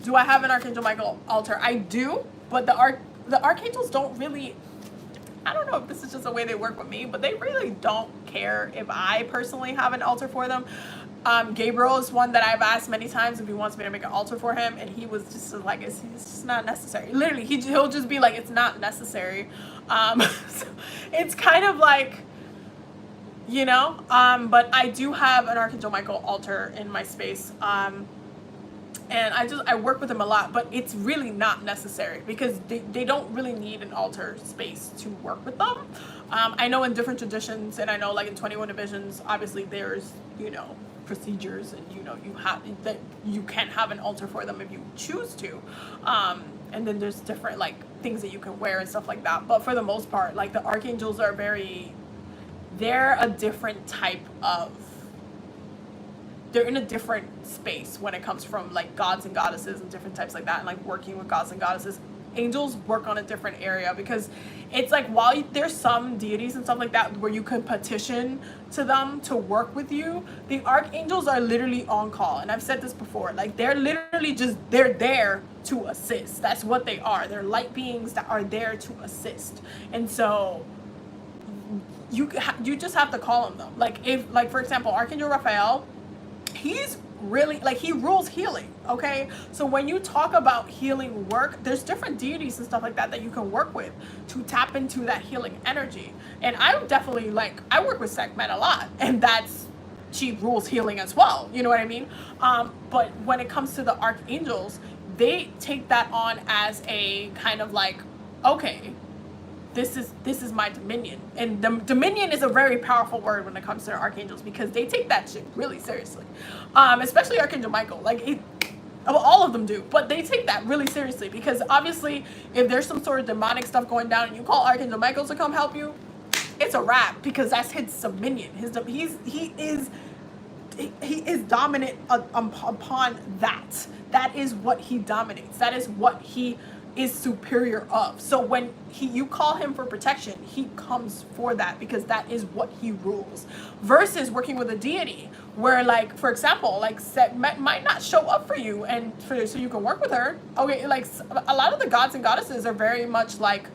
Speaker 1: Do I have an Archangel Michael altar? I do, but the archangels don't really, I don't know if this is just the way they work with me, but they really don't care if I personally have an altar for them. Gabriel is one that I've asked many times if he wants me to make an altar for him, and he was just like, it's just not necessary. Literally, he'll just be like, it's not necessary. So it's kind of like, you know, but I do have an Archangel Michael altar in my space. And I work with them a lot, but it's really not necessary because they don't really need an altar space to work with them. I know in different traditions, and I know like in 21 divisions, obviously there's, you know, procedures, and you know, you can't have an altar for them if you choose to. And then there's different like things that you can wear and stuff like that. But for the most part, like the archangels are they're a different type of, they're in a different space when it comes from like gods and goddesses and different types like that, and like working with gods and goddesses. Angels work on a different area because it's like, while there's some deities and stuff like that where you can petition to them to work with you, the archangels are literally on call. And I've said this before, like they're literally they're there to assist. That's what they are. They're light beings that are there to assist. And so you just have to call on them. Like if, like for example, Archangel Raphael, he's really like, he rules healing, okay? So when you talk about healing work, there's different deities and stuff like that you can work with to tap into that healing energy. And I'm definitely like, I work with Sekhmet a lot, and she rules healing as well, you know what I mean? But when it comes to the archangels, they take that on as a kind of like, okay, this is my dominion. And the dominion is a very powerful word when it comes to the archangels, because they take that shit really seriously. Especially Archangel Michael, like all of them do, but they take that really seriously, because obviously if there's some sort of demonic stuff going down and you call Archangel Michael to come help you, it's a wrap, because that's his dominion. He is dominant upon that. That is what he dominates. That is what he is superior of. So when you call him for protection, he comes for that, because that is what he rules. Versus working with a deity where, like, for example, like Sekhmet might not show up for you and so you can work with her. Okay, like a lot of the gods and goddesses are very much like,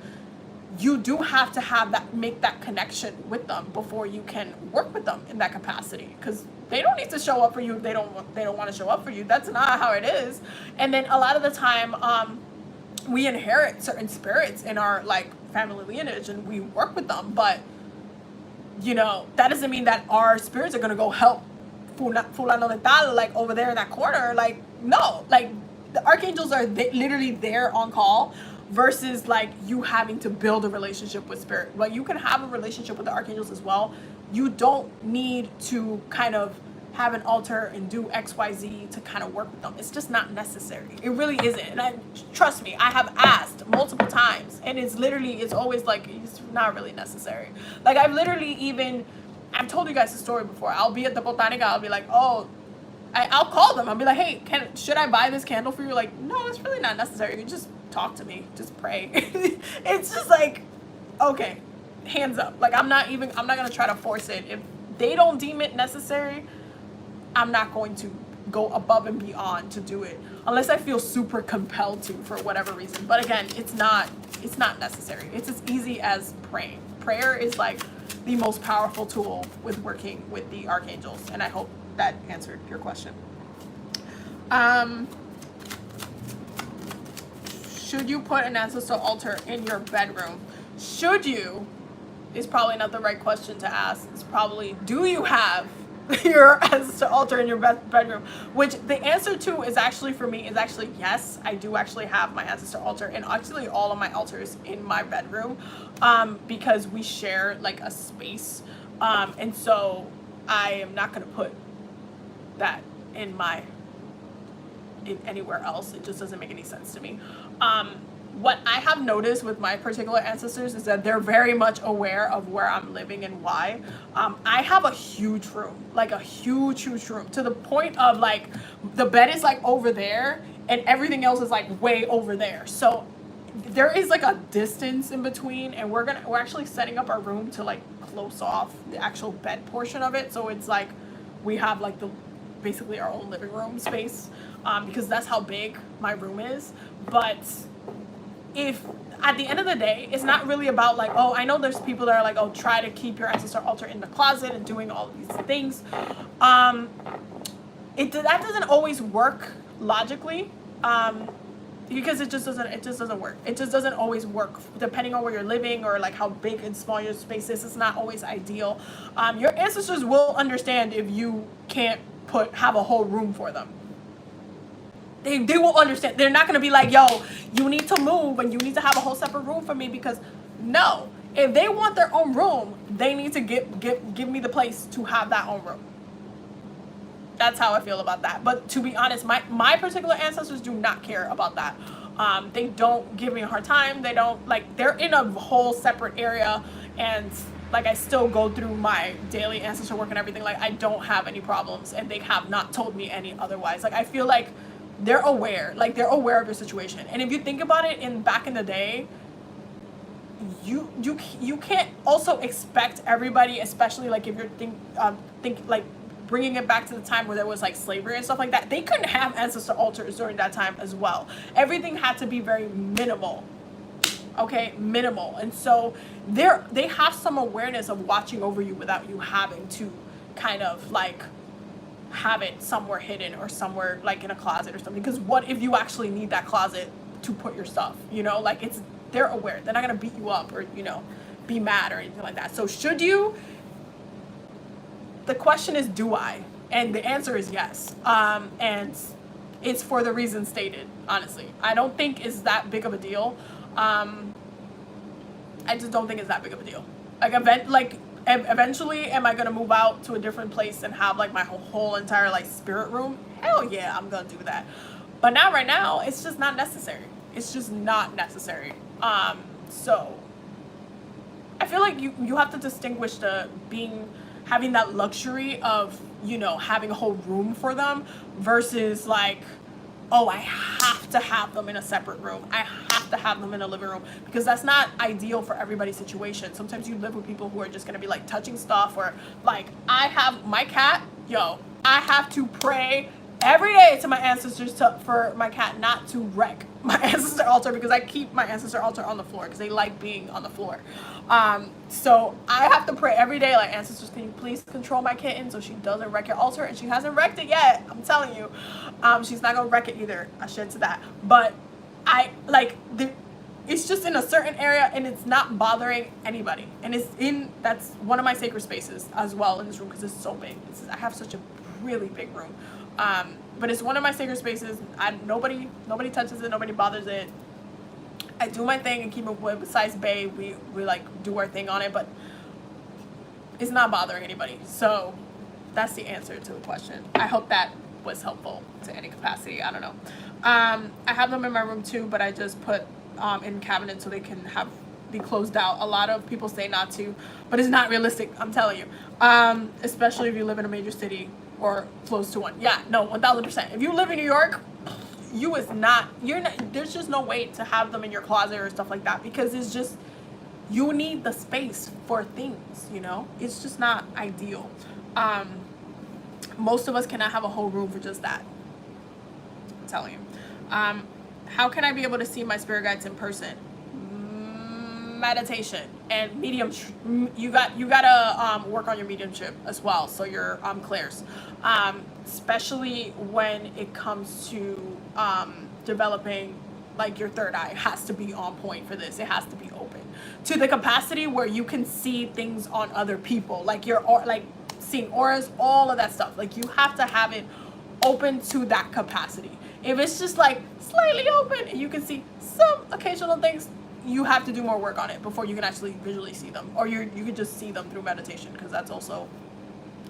Speaker 1: you do have to make that connection with them before you can work with them in that capacity, because they don't need to show up for you if they don't want to show up for you. That's not how it is. And then a lot of the time, we inherit certain spirits in our like family lineage and we work with them, but you know, that doesn't mean that our spirits are going to go help fulano de tal, like over there in that corner. Like, no, like the archangels are literally there on call, versus like you having to build a relationship with spirit. Like, you can have a relationship with the archangels as well. You don't need to kind of have an altar and do XYZ to kind of work with them. It's just not necessary. It really isn't. And trust me, I have asked multiple times, and it's always like, it's not really necessary. Like, I've told you guys the story before. I'll be at the Botanica, I'll be like, oh, I'll call them. I'll be like, hey, should I buy this candle for you? Like, no, it's really not necessary. You just talk to me, just pray. It's just like, okay, hands up. Like, I'm not gonna try to force it. If they don't deem it necessary, I'm not going to go above and beyond to do it unless I feel super compelled to for whatever reason. But again, it's not necessary. It's as easy as praying. Prayer is like the most powerful tool with working with the archangels, and I hope that answered your question. Should you put an ancestor altar in your bedroom? Should you is probably not the right question to ask. It's probably, do you have your ancestor altar in your bedroom? Which the answer to is actually, for me, is actually yes. I do actually have my ancestor altar, and actually all of my altars in my bedroom, because we share like a space, and so I am not going to put that in anywhere else. It just doesn't make any sense to me. what I have noticed with my particular ancestors is that they're very much aware of where I'm living and why. I have a huge room, like a huge room, to the point of like the bed is like over there and everything else is like way over there. So there is like a distance in between, and we're actually setting up our room to like close off the actual bed portion of it. So it's like we have like the basically our own living room space, because that's how big my room is. But if at the end of the day, it's not really about like, oh, I know there's people that are like, oh, try to keep your ancestor altar in the closet and doing all these things. That doesn't always work logically, because it just doesn't work. It just doesn't always work depending on where you're living or like how big and small your space is. It's not always ideal. Your ancestors will understand if you can't have a whole room for them. They will understand. They're not going to be like, yo, you need to move and you need to have a whole separate room for me, because no, if they want their own room, they need to give me the place to have that own room. That's how I feel about that. But to be honest, my particular ancestors do not care about that. They don't give me a hard time. They don't, like, they're in a whole separate area, and like I still go through my daily ancestor work and everything. Like, I don't have any problems, and they have not told me any otherwise. Like, I feel like they're aware, like they're aware of your situation. And if you think about it, back in the day, you can't also expect everybody, especially like if you're like bringing it back to the time where there was like slavery and stuff like that, they couldn't have ancestor altars during that time as well. Everything had to be very minimal. Okay, minimal. And so they have some awareness of watching over you without you having to kind of like have it somewhere hidden or somewhere like in a closet or something. Because what if you actually need that closet to put your stuff, you know? Like, they're aware. They're not gonna beat you up or, you know, be mad or anything like that. So should you? The question is, do I? And the answer is yes. And it's for the reason stated, honestly. I don't think it's that big of a deal. I just don't think it's that big of a deal. Eventually, am I gonna move out to a different place and have like my whole entire like spirit room? Hell yeah, I'm gonna do that. But not right now. It's just not necessary. It's just not necessary. So I feel like you have to distinguish having that luxury of, you know, having a whole room for them versus like, oh, I have to have them in a separate room. I have to have them in a living room, because that's not ideal for everybody's situation. Sometimes you live with people who are just gonna be like touching stuff, or like I have my cat, I have to pray every day to my ancestors for my cat not to wreck my ancestor altar, because I keep my ancestor altar on the floor because they like being on the floor. So I have to pray every day, like, ancestors, can you please control my kitten so she doesn't wreck your altar? And she hasn't wrecked it yet, I'm telling you. She's not gonna wreck it either. I should to that. But it's just in a certain area, and it's not bothering anybody. And that's one of my sacred spaces as well in this room, because it's so big. I have such a really big room. But it's one of my sacred spaces. Nobody touches it. Nobody bothers it. I do my thing and keep it with. Besides Bay, we like do our thing on it, but it's not bothering anybody. So that's the answer to the question. I hope that was helpful to any capacity. I don't know. I have them in my room too, but I just put in cabinets so they can be closed out. A lot of people say not to, but it's not realistic. I'm telling you. Especially if you live in a major city or close to one. Yeah, no, 1000%. If you live in New York, there's just no way to have them in your closet or stuff like that, because it's just, you need the space for things, you know? It's just not ideal. Most of us cannot have a whole room for just that. I'm telling you. How can I be able to see my spirit guides in person? Meditation and mediumship. You gotta work on your mediumship as well, so your clairs, especially when it comes to developing, like, your third eye has to be on point for this. It has to be open to the capacity where you can see things on other people, like seeing auras, all of that stuff. Like, you have to have it open to that capacity. If it's just like slightly open and you can see some occasional things, you have to do more work on it before you can actually visually see them, or you can just see them through meditation, because that's also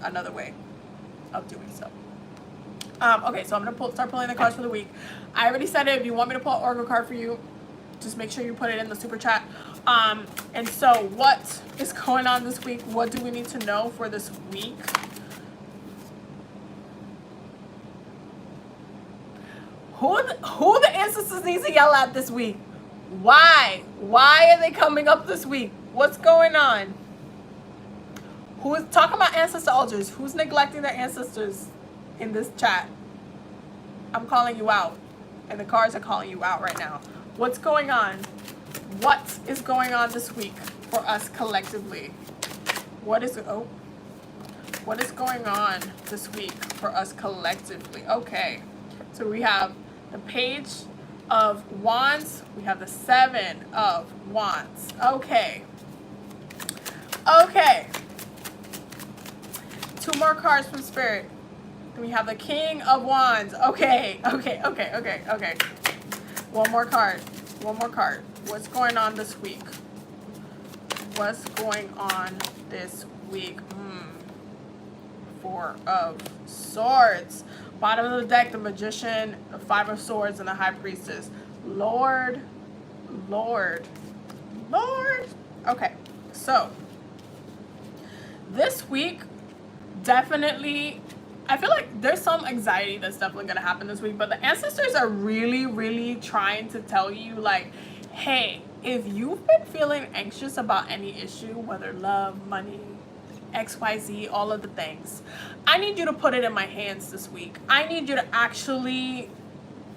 Speaker 1: another way of doing so. Okay, so I'm gonna start pulling the cards for the week. I already said it. If you want me to pull an oracle card for you, just make sure you put it in the super chat. And so what is going on this week? What do we need to know for this week? Who the ancestors need to yell at this week? Why are they coming up this week? What's going on? Who is talking about ancestor altars? Who's neglecting their ancestors in this chat? I'm calling you out, and the cards are calling you out right now. What's going on? What is going on this week for us collectively? What is going on this week for us collectively? Okay, so we have the Page of Wands. We have the Seven of Wands. Okay. Two more cards from Spirit. We have the King of Wands. Okay. One more card. What's going on this week? What's going on this week? Four of Swords. Bottom of the deck, the Magician, the Five of Swords, and the High Priestess. Lord. Okay, so this week, definitely, I feel like there's some anxiety that's definitely going to happen this week, but the ancestors are really trying to tell you, like, hey, if you've been feeling anxious about any issue, whether love, money, XYZ, all of the things, I need you to put it in my hands this week. I need you to actually,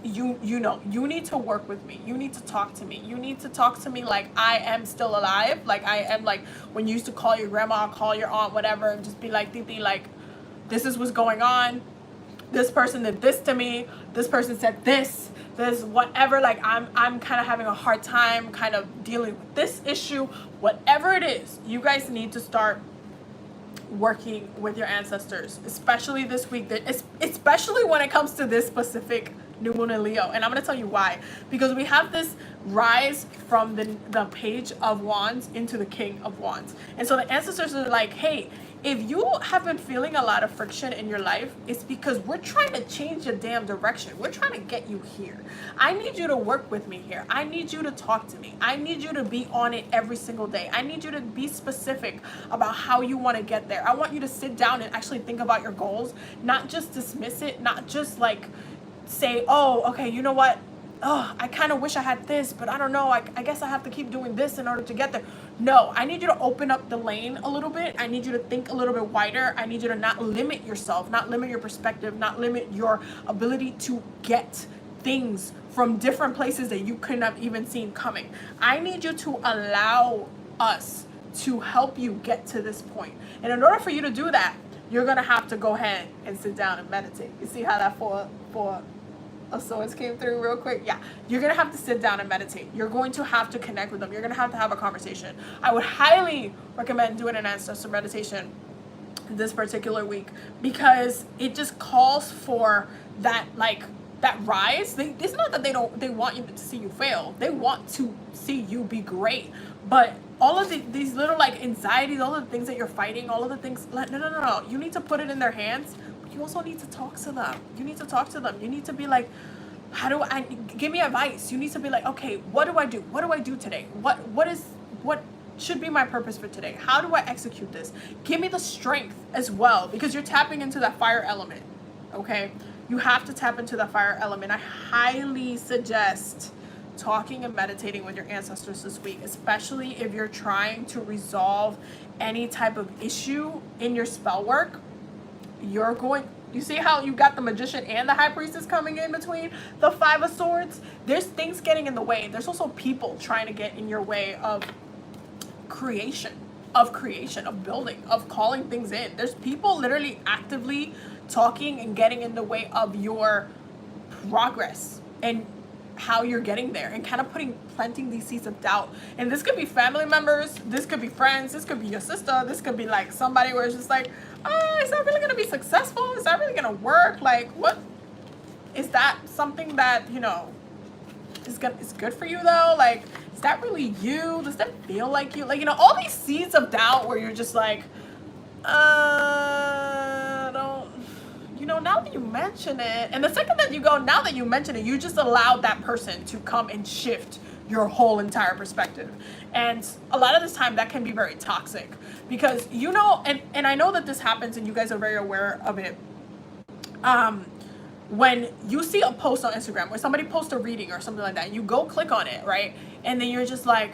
Speaker 1: you need to work with me. You need to talk to me. You need to talk to me like I am still alive. Like I am, like when you used to call your grandma, call your aunt, whatever, and just be like, Titi, like, this is what's going on. This person did this to me. This person said this whatever. Like I'm kind of having a hard time kind of dealing with this issue. Whatever it is, you guys need to start working with your ancestors, especially this week, especially when it comes to this specific new moon in Leo. And I'm going to tell you why. Because we have this rise from the Page of Wands into the King of Wands. And so the ancestors are like, hey, if you have been feeling a lot of friction in your life, it's because we're trying to change your damn direction. We're trying to get you here. I need you to work with me here. I need you to talk to me. I need you to be on it every single day. I need you to be specific about how you want to get there. I want you to sit down and actually think about your goals, not just dismiss it, not just like say, oh, okay, you know what? Oh, I kind of wish I had this, but I don't know. I guess I have to keep doing this in order to get there. No, I need you to open up the lane a little bit. I need you to think a little bit wider. I need you to not limit yourself, not limit your perspective, not limit your ability to get things from different places that you couldn't have even seen coming. I need you to allow us to help you get to this point. And in order for you to do that, you're going to have to go ahead and sit down and meditate. You see how that four of Swords came through real quick? Yeah, you're gonna have to sit down and meditate. You're going to have to connect with them. You're gonna have to have a conversation. I would highly recommend doing an ancestor meditation this particular week, because it just calls for that, like, that rise. It's not that they want you to see you fail. They want to see you be great. But all of these little, like, anxieties, all of the things that you're fighting, all of the things, like, no. You need to put it in their hands. You also need to talk to them. You need to talk to them. You need to be like, give me advice. You need to be like, okay, what do I do? What do I do today? What should be my purpose for today? How do I execute this? Give me the strength as well, because you're tapping into that fire element, okay? You have to tap into the fire element. I highly suggest talking and meditating with your ancestors this week, especially if you're trying to resolve any type of issue in your spell work. You see how you got the Magician and the High Priestess coming in between the Five of Swords? There's things getting in the way. There's also people trying to get in your way of creation, of building, of calling things in. There's people literally actively talking and getting in the way of your progress and how you're getting there, and kind of planting these seeds of doubt. And this could be family members, this could be friends, this could be your sister, this could be like somebody where it's just like, oh, is that really gonna be successful? Is that really gonna work? Like, what is that something that, you know, is good for you though? Like, is that really you? Does that feel like you? Like, you know, all these seeds of doubt where you're just like, don't, you know, now that you mention it, and the second that you go, now that you mention it, you just allowed that person to come and shift your whole entire perspective. And a lot of this time that can be very toxic because, you know, and I know that this happens and you guys are very aware of it. When you see a post on Instagram where somebody posts a reading or something like that, you go click on it, right? And then you're just like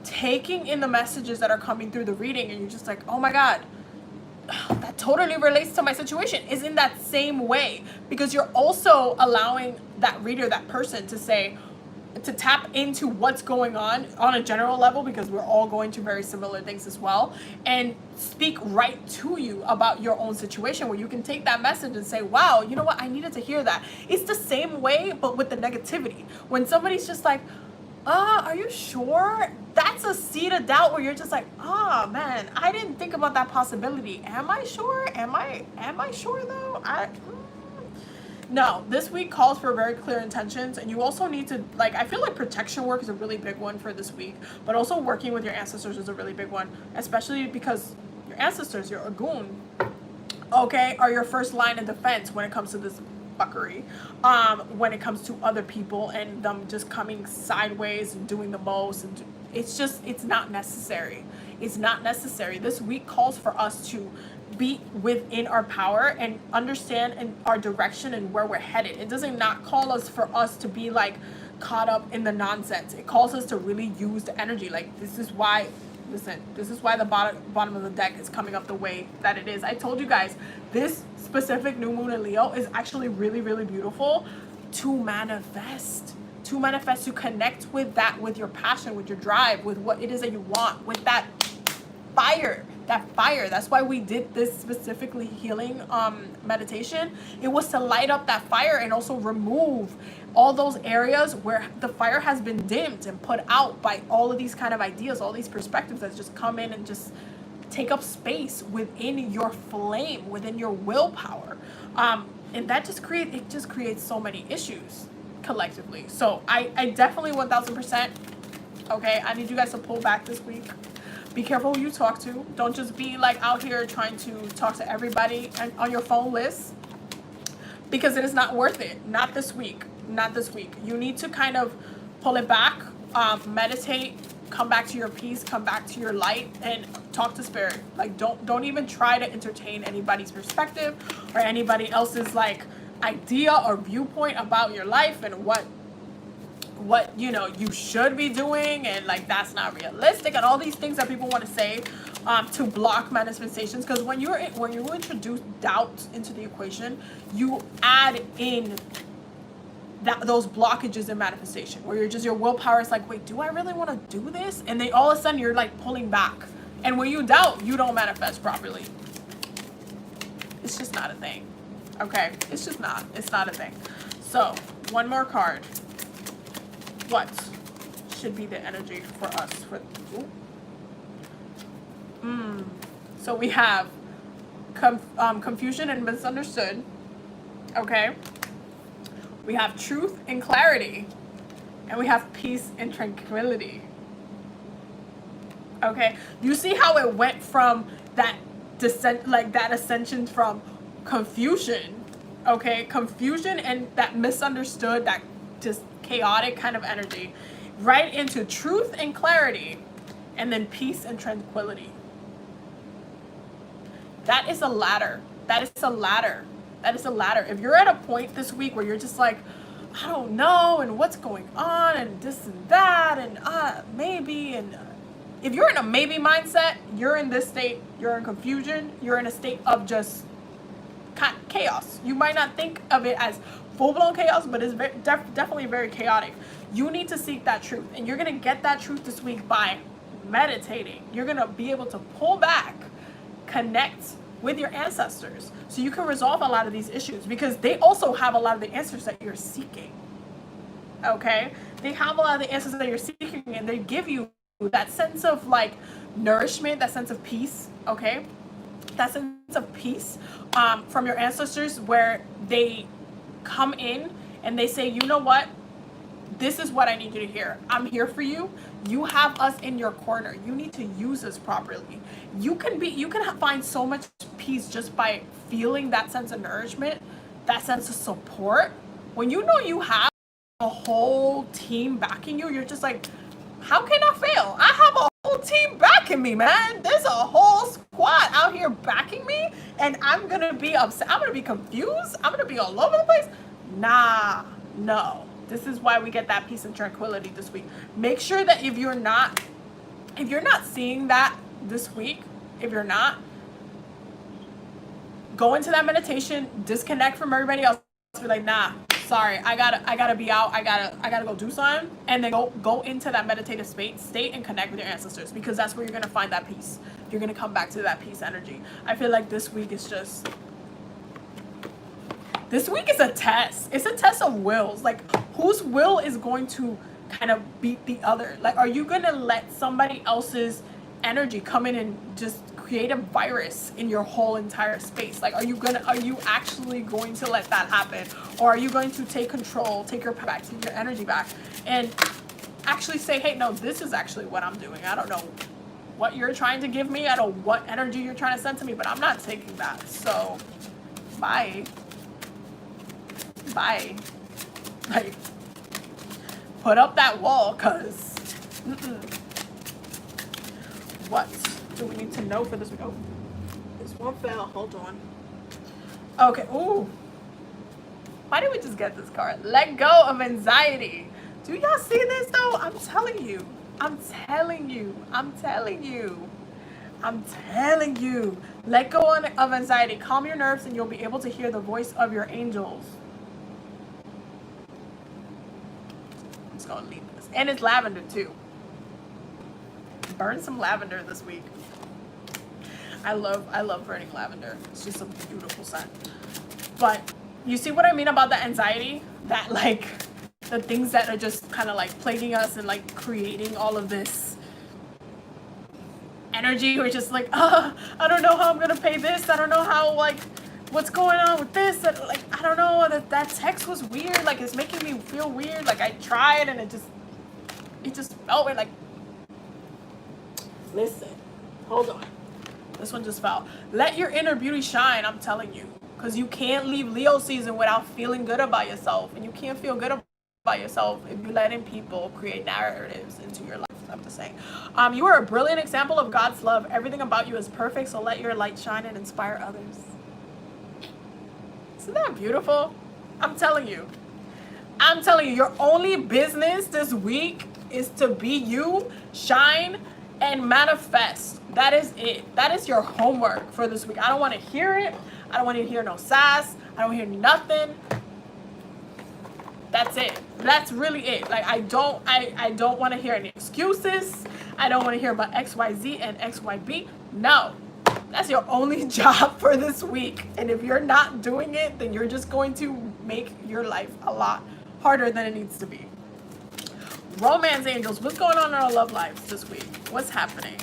Speaker 1: taking in the messages that are coming through the reading, and you're just like, oh my God, that totally relates to my situation. Is in that same way, because you're also allowing that reader, that person, to say, to tap into what's going on a general level, because we're all going through very similar things as well, and speak right to you about your own situation, where you can take that message and say, wow, you know what, I needed to hear that. It's the same way, but with the negativity. When somebody's just like, are you sure? That's a seed of doubt where you're just like, oh man, I didn't think about that possibility. Am I sure? Am I sure though? No, this week calls for very clear intentions, and you also need to, like, I feel like protection work is a really big one for this week, but also working with your ancestors is a really big one, especially because your ancestors, your Agun, okay, are your first line of defense when it comes to this fuckery, when it comes to other people and them just coming sideways and doing the most, and it's not necessary. It's not necessary. This week calls for us to be within our power and understand and our direction and where we're headed. It doesn't not call us for us to be like caught up in the nonsense. It calls us to really use the energy. Like, this is why, listen, this is why the bottom of the deck is coming up the way that it is. I told you guys, this specific new moon in Leo is actually really, really beautiful to manifest. To manifest, to connect with that, with your passion, with your drive, with what it is that you want, with that fire. That's why we did this specifically healing meditation. It was to light up that fire and also remove all those areas where the fire has been dimmed and put out by all of these kind of ideas, all these perspectives that just come in and just take up space within your flame, within your willpower, and that just creates so many issues collectively. So I definitely 1000%, okay, I need you guys to pull back this week. Be careful who you talk to. Don't just be like out here trying to talk to everybody and on your phone list, because it is not worth it. Not this week. Not this week. You need to kind of pull it back, meditate, come back to your peace, come back to your light, and talk to spirit. Like, don't even try to entertain anybody's perspective or anybody else's like idea or viewpoint about your life and what you know you should be doing, and like that's not realistic, and all these things that people want to say to block manifestations. Because when you introduce doubt into the equation, you add in those blockages in manifestation, where your willpower is like, wait, do I really want to do this? And then all of a sudden you're like pulling back, and when you doubt, you don't manifest properly. It's just not a thing. Okay, it's not a thing. So one more card. What should be the energy for us? So we have confusion and misunderstood. Okay. We have truth and clarity, and we have peace and tranquility. Okay. You see how it went from that descent, like that ascension from confusion, okay, confusion and that misunderstood, that just chaotic kind of energy, right into truth and clarity, and then peace and tranquility. That is a ladder. That is a ladder. That is a ladder. If you're at a point this week where you're just like, I don't know, and what's going on, and this and that, and maybe, and if you're in a maybe mindset, you're in this state, you're in confusion, you're in a state of just chaos. You might not think of it as full-blown chaos, but it's definitely very chaotic. You need to seek that truth, and you're going to get that truth this week by meditating. You're going to be able to pull back, connect with your ancestors, so you can resolve a lot of these issues, because they also have a lot of the answers that you're seeking. Okay? They have a lot of the answers that you're seeking, and they give you that sense of like nourishment, that sense of peace. Okay? That sense of peace from your ancestors, where they come in and they say, you know what, this is what I need you to hear. I'm here for you. You have us in your corner. You need to use us properly. You can find so much peace just by feeling that sense of nourishment, that sense of support. When you know you have a whole team backing you, you're just like, how can I fail? I have a whole team backing me, man. There's a whole squad out here backing me, and I'm gonna be upset. I'm gonna be confused. I'm gonna be all over the place. Nah, no. This is why we get that peace and tranquility this week. Make sure that if you're not seeing that this week, if you're not, go into that meditation, disconnect from everybody else, be like, nah, sorry, I gotta be out, I gotta go do something, and then go into that meditative state and connect with your ancestors, because that's where you're gonna find that peace. You're gonna come back to that peace energy. I feel like this week is a test. It's a test of wills. Like, whose will is going to kind of beat the other? Like, are you gonna let somebody else's energy come in and just create a virus in your whole entire space? Like, are you actually going to let that happen? Or are you going to take control, take your energy back, and actually say, hey, no, this is actually what I'm doing. I don't know what you're trying to give me. I don't know what energy you're trying to send to me, but I'm not taking that. So bye. Like, put up that wall, cause what do we need to know for this week? Oh, this one fell. Hold on. Okay. Ooh. Why did we just get this card? Let go of anxiety. Do y'all see this though? I'm telling you. Let go of anxiety. Calm your nerves, and you'll be able to hear the voice of your angels. I'm just gonna leave this. And it's lavender too. Burn some lavender this week. I love burning lavender. It's just a beautiful scent. But you see what I mean about the anxiety? That, like, the things that are just kind of like plaguing us and like creating all of this energy. We're just like, I don't know how I'm gonna pay this. I don't know how, like, what's going on with this. Like, I don't know, that text was weird. Like, it's making me feel weird. Like, I tried and it just felt weird. Like, listen, hold on. This one just fell. Let your inner beauty shine, I'm telling you. Because you can't leave Leo season without feeling good about yourself. And you can't feel good about yourself if you're letting people create narratives into your life. I'm just saying. You are a brilliant example of God's love. Everything about you is perfect, so let your light shine and inspire others. Isn't that beautiful? I'm telling you, your only business this week is to be you, shine, and manifest. That is it. That is your homework for this week. I don't want to hear it. I don't want to hear no sass. I don't hear nothing. That's it. That's really it. Like, I don't want to hear any excuses. I don't want to hear about XYZ and XYB. No. That's your only job for this week. And if you're not doing it, then you're just going to make your life a lot harder than it needs to be. Romance angels, what's going on in our love lives this week? What's happening?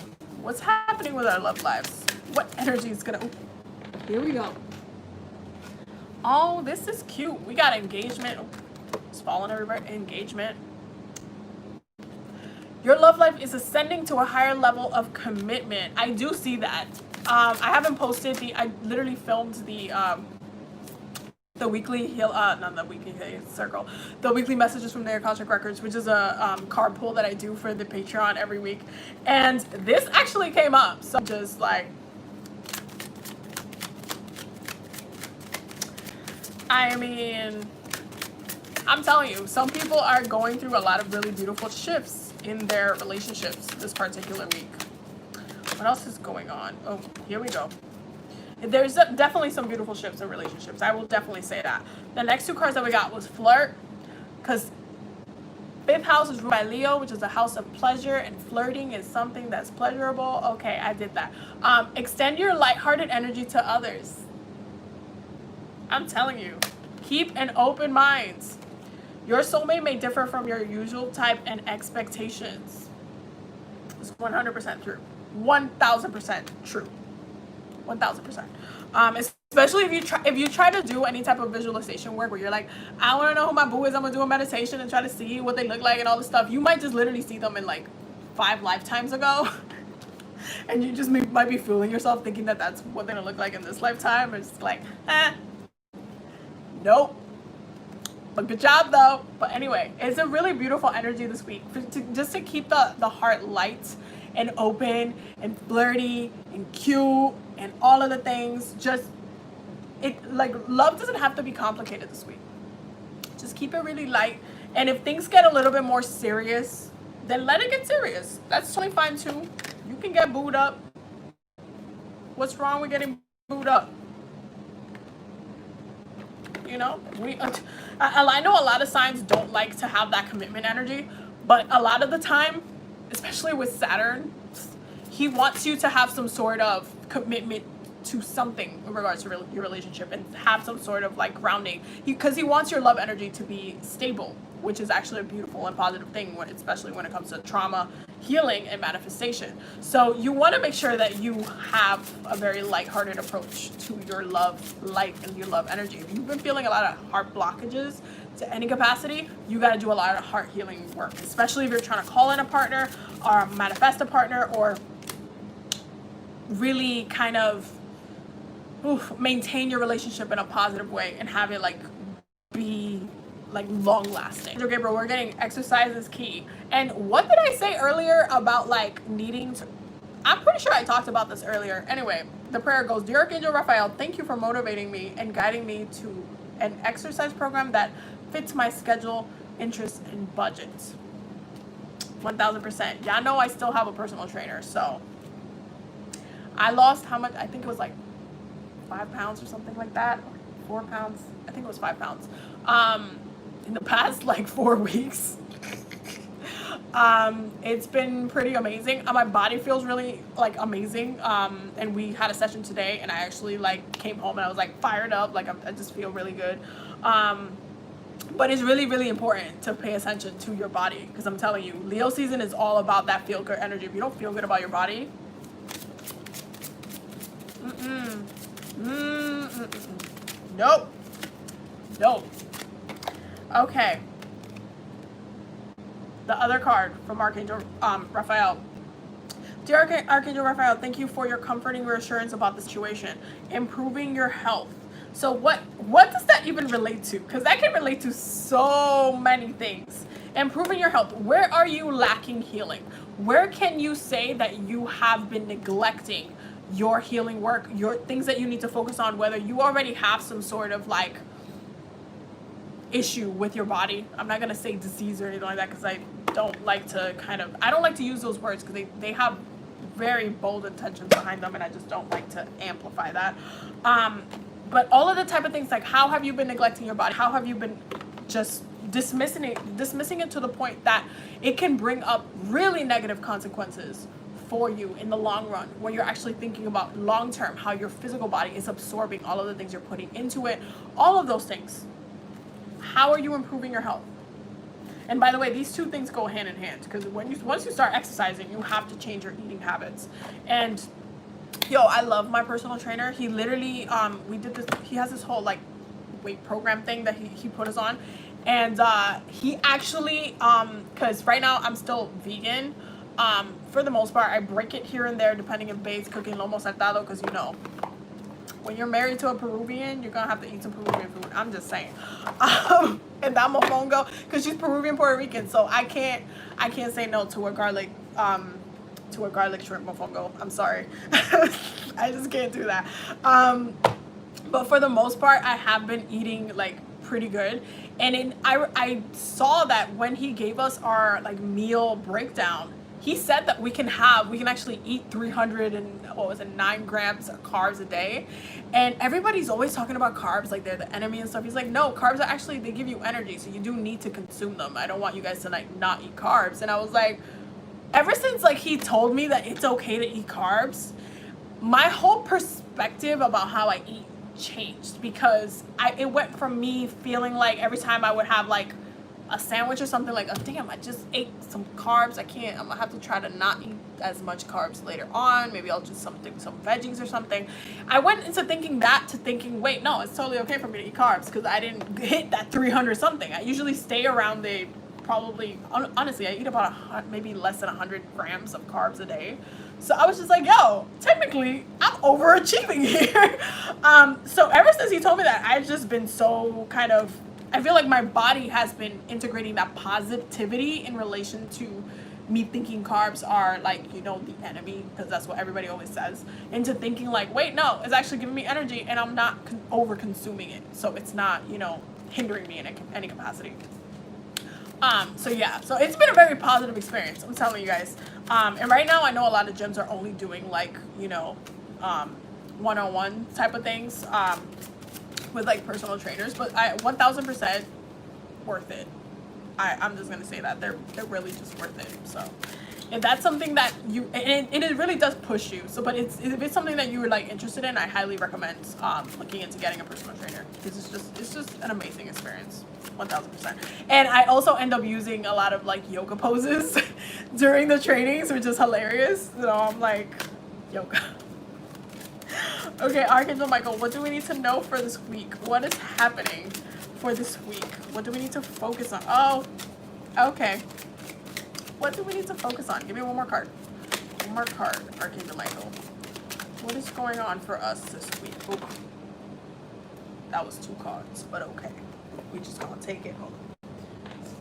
Speaker 1: What's happening with our love lives? What energy is gonna... Here we go. Oh, this is cute. We got engagement. It's falling everywhere. Engagement. Your love life is ascending to a higher level of commitment. I do see that. I haven't posted I literally filmed the weekly circle, the weekly messages from the Akashic Records, which is a card pull that I do for the Patreon every week. And this actually came up. So just like, I mean, I'm telling you, some people are going through a lot of really beautiful shifts in their relationships this particular week. What else is going on? Oh, here we go. There's definitely some beautiful shifts in relationships. I will definitely say that. The next two cards that we got was flirt, because 5th house is ruled by Leo, which is a house of pleasure, and flirting is something that's pleasurable. Okay, I did that. Extend your lighthearted energy to others. I'm telling you, keep an open mind. Your soulmate may differ from your usual type and expectations. It's 100% true. 1,000% true. 1,000%. Especially if you try to do any type of visualization work where you're like, I want to know who my boo is, I'm gonna do a meditation and try to see what they look like and all this stuff. You might just literally see them in like 5 lifetimes ago, and you just might be fooling yourself thinking that that's what they're gonna look like in this lifetime. It's like, nope. But good job though. But anyway, it's a really beautiful energy this week. Just to keep the heart light and open and flirty and cute and all of the things. Just, it, like, love doesn't have to be complicated this week. Just keep it really light. And if things get a little bit more serious, then let it get serious. That's totally fine too. You can get booed up. What's wrong with getting booed up? You know, I know a lot of signs don't like to have that commitment energy, but a lot of the time, especially with Saturn, he wants you to have some sort of commitment to something in regards to your relationship, and have some sort of like grounding, because he wants your love energy to be stable, which is actually a beautiful and positive thing, especially when it comes to trauma, healing, and manifestation. So you want to make sure that you have a very lighthearted approach to your love life and your love energy. If you've been feeling a lot of heart blockages to any capacity, you got to do a lot of heart healing work, especially if you're trying to call in a partner or manifest a partner, or really kind of maintain your relationship in a positive way and have it like be like long lasting. Okay, bro, we're getting exercise is key. And what did I say earlier about like needing to, I'm pretty sure I talked about this earlier. Anyway, the prayer goes, dear Archangel Raphael, thank you for motivating me and guiding me to an exercise program that fits my schedule, interests, and budget. 1000%. Y'all know I still have a personal trainer, so I lost how much? I think it was like 5 pounds or something like that, 4 pounds. I think it was 5 pounds. In the past like 4 weeks. It's been pretty amazing. My body feels really like amazing. And we had a session today, and I actually like came home and I was like fired up. Like I just feel really good. But it's really, really important to pay attention to your body, because I'm telling you, Leo season is all about that feel good energy. If you don't feel good about your body, nope. Okay. The other card from Archangel Raphael. Dear Archangel Raphael, thank you for your comforting reassurance about the situation. Improving your health. So what does that even relate to? Because that can relate to so many things. Improving your health. Where are you lacking healing? Where can you say that you have been neglecting your healing work, your things that you need to focus on, whether you already have some sort of like issue with your body. I'm not going to say disease or anything like that, because I don't like to use those words, because they have very bold intentions behind them, and I just don't like to amplify that. But all of the type of things, like how have you been neglecting your body? How have you been just dismissing it to the point that it can bring up really negative consequences for you in the long run, when you're actually thinking about long term, how your physical body is absorbing all of the things you're putting into it, all of those things. How are you improving your health? And by the way, these two things go hand in hand, because once you start exercising, you have to change your eating habits. And yo, I love my personal trainer. He literally he has this whole like weight program thing that he put us on, and he actually because right now I'm still vegan. For the most part, I break it here and there depending if Babe's cooking lomo saltado, because you know, when you're married to a Peruvian, you're gonna have to eat some Peruvian food. I'm just saying. And that mofongo, because she's Peruvian Puerto Rican, so I can't say no to a garlic shrimp mofongo. I'm sorry. I just can't do that. But for the most part, I have been eating like pretty good. And I saw that when he gave us our like meal breakdown, he said that we can actually eat 309 grams of carbs a day. And everybody's always talking about carbs like they're the enemy and stuff. He's like, no, carbs are actually, they give you energy, so you do need to consume them. I don't want you guys to like not eat carbs. And I was like, ever since like he told me that it's okay to eat carbs, my whole perspective about how I eat changed, because it went from me feeling like every time I would have like a sandwich or something, like, oh damn, I just ate some carbs, I'm gonna have to try to not eat as much carbs later on, maybe I'll just some veggies or something. I went into thinking wait, no, it's totally okay for me to eat carbs, because I didn't hit that 300 something. I usually stay around honestly I eat about maybe less than 100 grams of carbs a day. So I was just like, yo, technically I'm overachieving here. So ever since he told me that, I've just been so kind of I feel like my body has been integrating that positivity in relation to me thinking carbs are like, you know, the enemy, because that's what everybody always says, into thinking like, wait, no, it's actually giving me energy and I'm not over consuming it. So it's not, you know, hindering me in any capacity. So yeah, so it's been a very positive experience, I'm telling you guys. And right now I know a lot of gyms are only doing like, you know, one-on-one type of things, with like personal trainers, but 1000% worth it. I'm just gonna say that they're really just worth it. So if that's something that you, and it really does push you. So, but if it's something that you were like interested in, I highly recommend looking into getting a personal trainer, because it's just an amazing experience, 1000%. And I also end up using a lot of like yoga poses during the trainings, which is hilarious. So I'm like, yoga. Okay, Archangel Michael, what do we need to know for this week? What is happening for this week? What do we need to focus on? Oh, okay. What do we need to focus on? Give me one more card. One more card, Archangel Michael. What is going on for us this week? Ooh. That was 2 cards, but okay. We just gonna take it.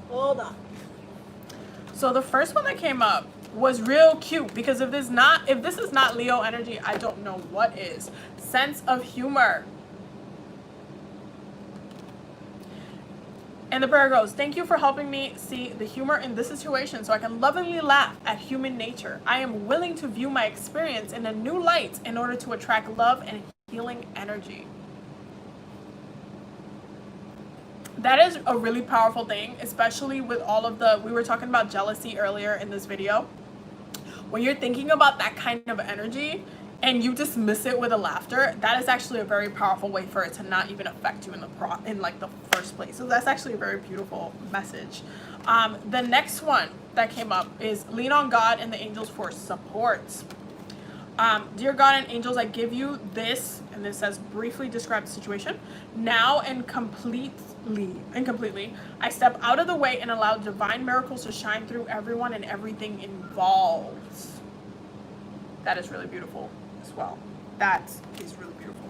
Speaker 1: Hold on. So the first one that came up was real cute, because if this is not Leo energy, I don't know what is. Sense of humor. And the prayer goes, thank you for helping me see the humor in this situation so I can lovingly laugh at human nature. I am willing to view my experience in a new light in order to attract love and healing energy. That is a really powerful thing, especially with all of we were talking about jealousy earlier in this video. When you're thinking about that kind of energy and you dismiss it with a laughter, that is actually a very powerful way for it to not even affect you in the first place. So that's actually a very beautiful message. The next one that came up is lean on God and the angels for support. Dear God and angels, I give you this, and this says briefly describe the situation. Now and completely, I step out of the way and allow divine miracles to shine through everyone and everything involved. That is really beautiful as well. That is really beautiful.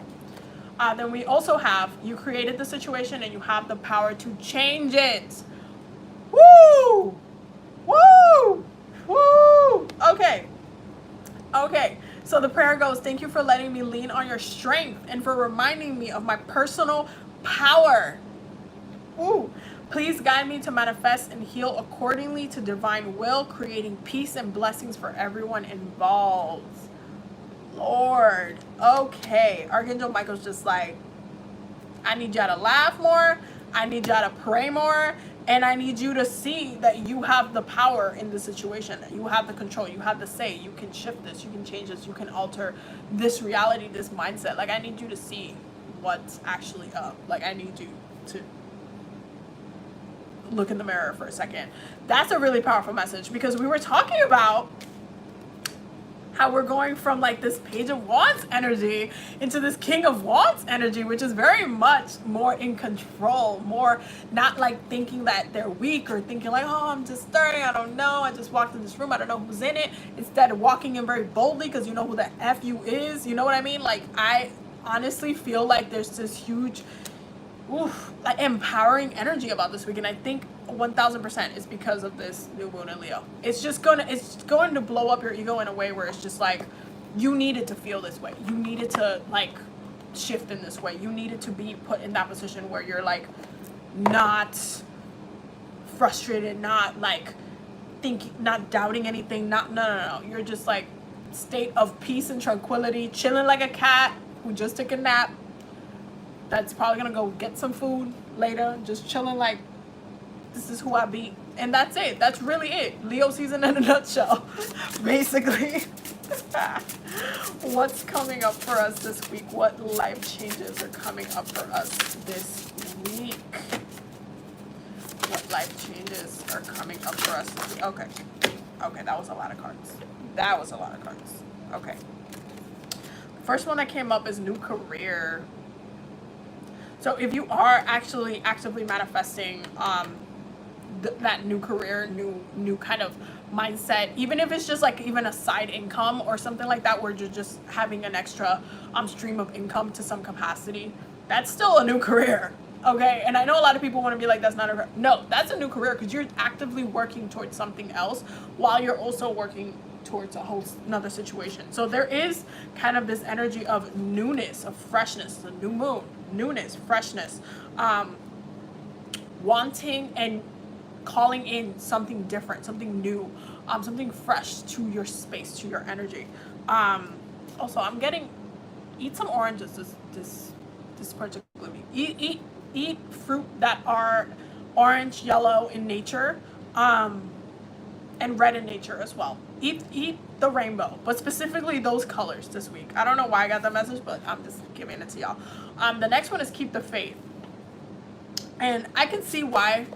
Speaker 1: Then we also have, you created the situation and you have the power to change it. Woo! Woo! Woo! Okay. Okay. So the prayer goes, thank you for letting me lean on your strength and for reminding me of my personal power. Ooh. Please guide me to manifest and heal accordingly to divine will, creating peace and blessings for everyone involved. Lord. Okay. Archangel Michael's just like, I need y'all to laugh more. I need y'all to pray more. And I need you to see that you have the power in the situation. You have the control. You have the say. You can shift this. You can change this. You can alter this reality, this mindset. Like, I need you to see what's actually up. Like, I need you to look in the mirror for a second. That's a really powerful message, because we were talking about how we're going from like this Page of Wands energy into this King of Wands energy, which is very much more in control, more not like thinking that they're weak or thinking like, oh, I'm just starting, I don't know, I just walked in this room, I don't know who's in it. Instead of walking in very boldly because you know who the F you is, you know what I mean? Like, I honestly feel like there's this huge like empowering energy about this week, and I think 1000% is because of this new moon in Leo. It's going to blow up your ego in a way where it's just like, you needed to feel this way, you needed to like shift in this way, you needed to be put in that position where you're like not frustrated, not like thinking, not doubting anything, no, you're just like state of peace and tranquility, chilling like a cat who just took a nap, that's probably gonna go get some food later, just chilling like, this is who I be. And that's it. That's really it. Leo season in a nutshell, basically. What's coming up for us this week? What life changes are coming up for us this week? What life changes are coming up for us this week? Okay. Okay, that was a lot of cards. That was a lot of cards. Okay. The first one that came up is new career. So if you are actually actively manifesting that new career, new kind of mindset, even if it's just like even a side income or something like that, where you're just having an extra stream of income to some capacity, that's still a new career. Okay, and I know a lot of people want to be like, that's not a career. No, that's a new career because you're actively working towards something else while you're also working towards a whole another situation. So there is kind of this energy of newness, of freshness, the new moon, newness, freshness, wanting and calling in something different, something new, something fresh to your space, to your energy. Also, I'm getting, eat some oranges this particular week. Eat fruit that are orange, yellow in nature, and red in nature as well. Eat the rainbow, but specifically those colors this week. I don't know why I got that message, but I'm just giving it to y'all. The next one is keep the faith. And I can see why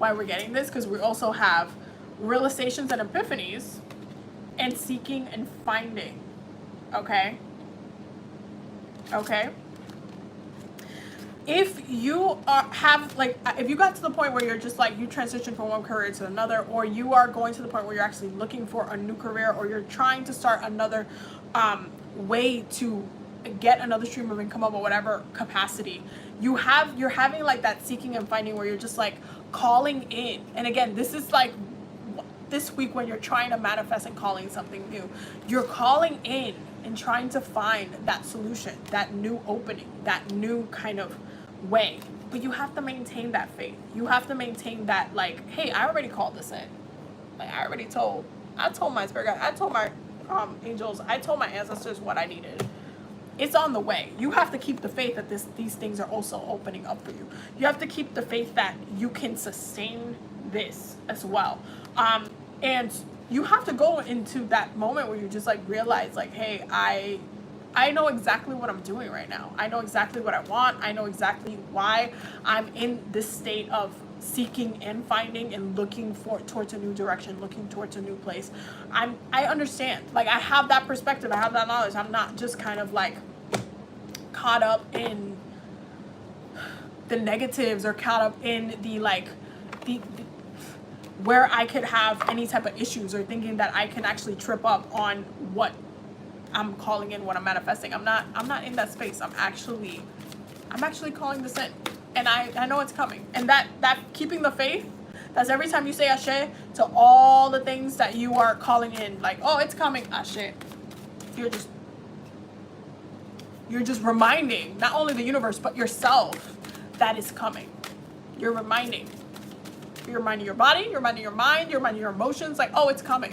Speaker 1: we're getting this, because we also have realizations and epiphanies and seeking and finding. Okay? If you have, like, if you got to the point where you're just like, you transition from one career to another, or you are going to the point where you're actually looking for a new career, or you're trying to start another way to get another stream of income of whatever capacity, you're having like that seeking and finding where you're just like calling in. And again, this is like this week when you're trying to manifest and calling something new, you're calling in and trying to find that solution, that new opening, that new kind of way. But you have to maintain that faith. You have to maintain that, like, hey, I already called this in. Like, I told my spirit guide, I told my angels, I told my ancestors what I needed. It's on the way. You have to keep the faith that these things are also opening up for you. You have to keep the faith that you can sustain this as well. And you have to go into that moment where you just like realize, like, hey, I know exactly what I'm doing right now. I know exactly what I want. I know exactly why I'm in this state of seeking and finding and looking towards a new direction, looking towards a new place. I understand. Like, I have that perspective. I have that knowledge. I'm not just kind of like caught up in the negatives or caught up in the where I could have any type of issues or thinking that I can actually trip up on what I'm calling in, what I'm manifesting. I'm not in that space. I'm actually calling this in, and I know it's coming. And that keeping the faith, that's every time you say ashe to all the things that you are calling in, like, oh, it's coming, ashe. You're just reminding not only the universe but yourself that it's coming. You're reminding your body, you're reminding your mind, you're reminding your emotions, like, oh, it's coming.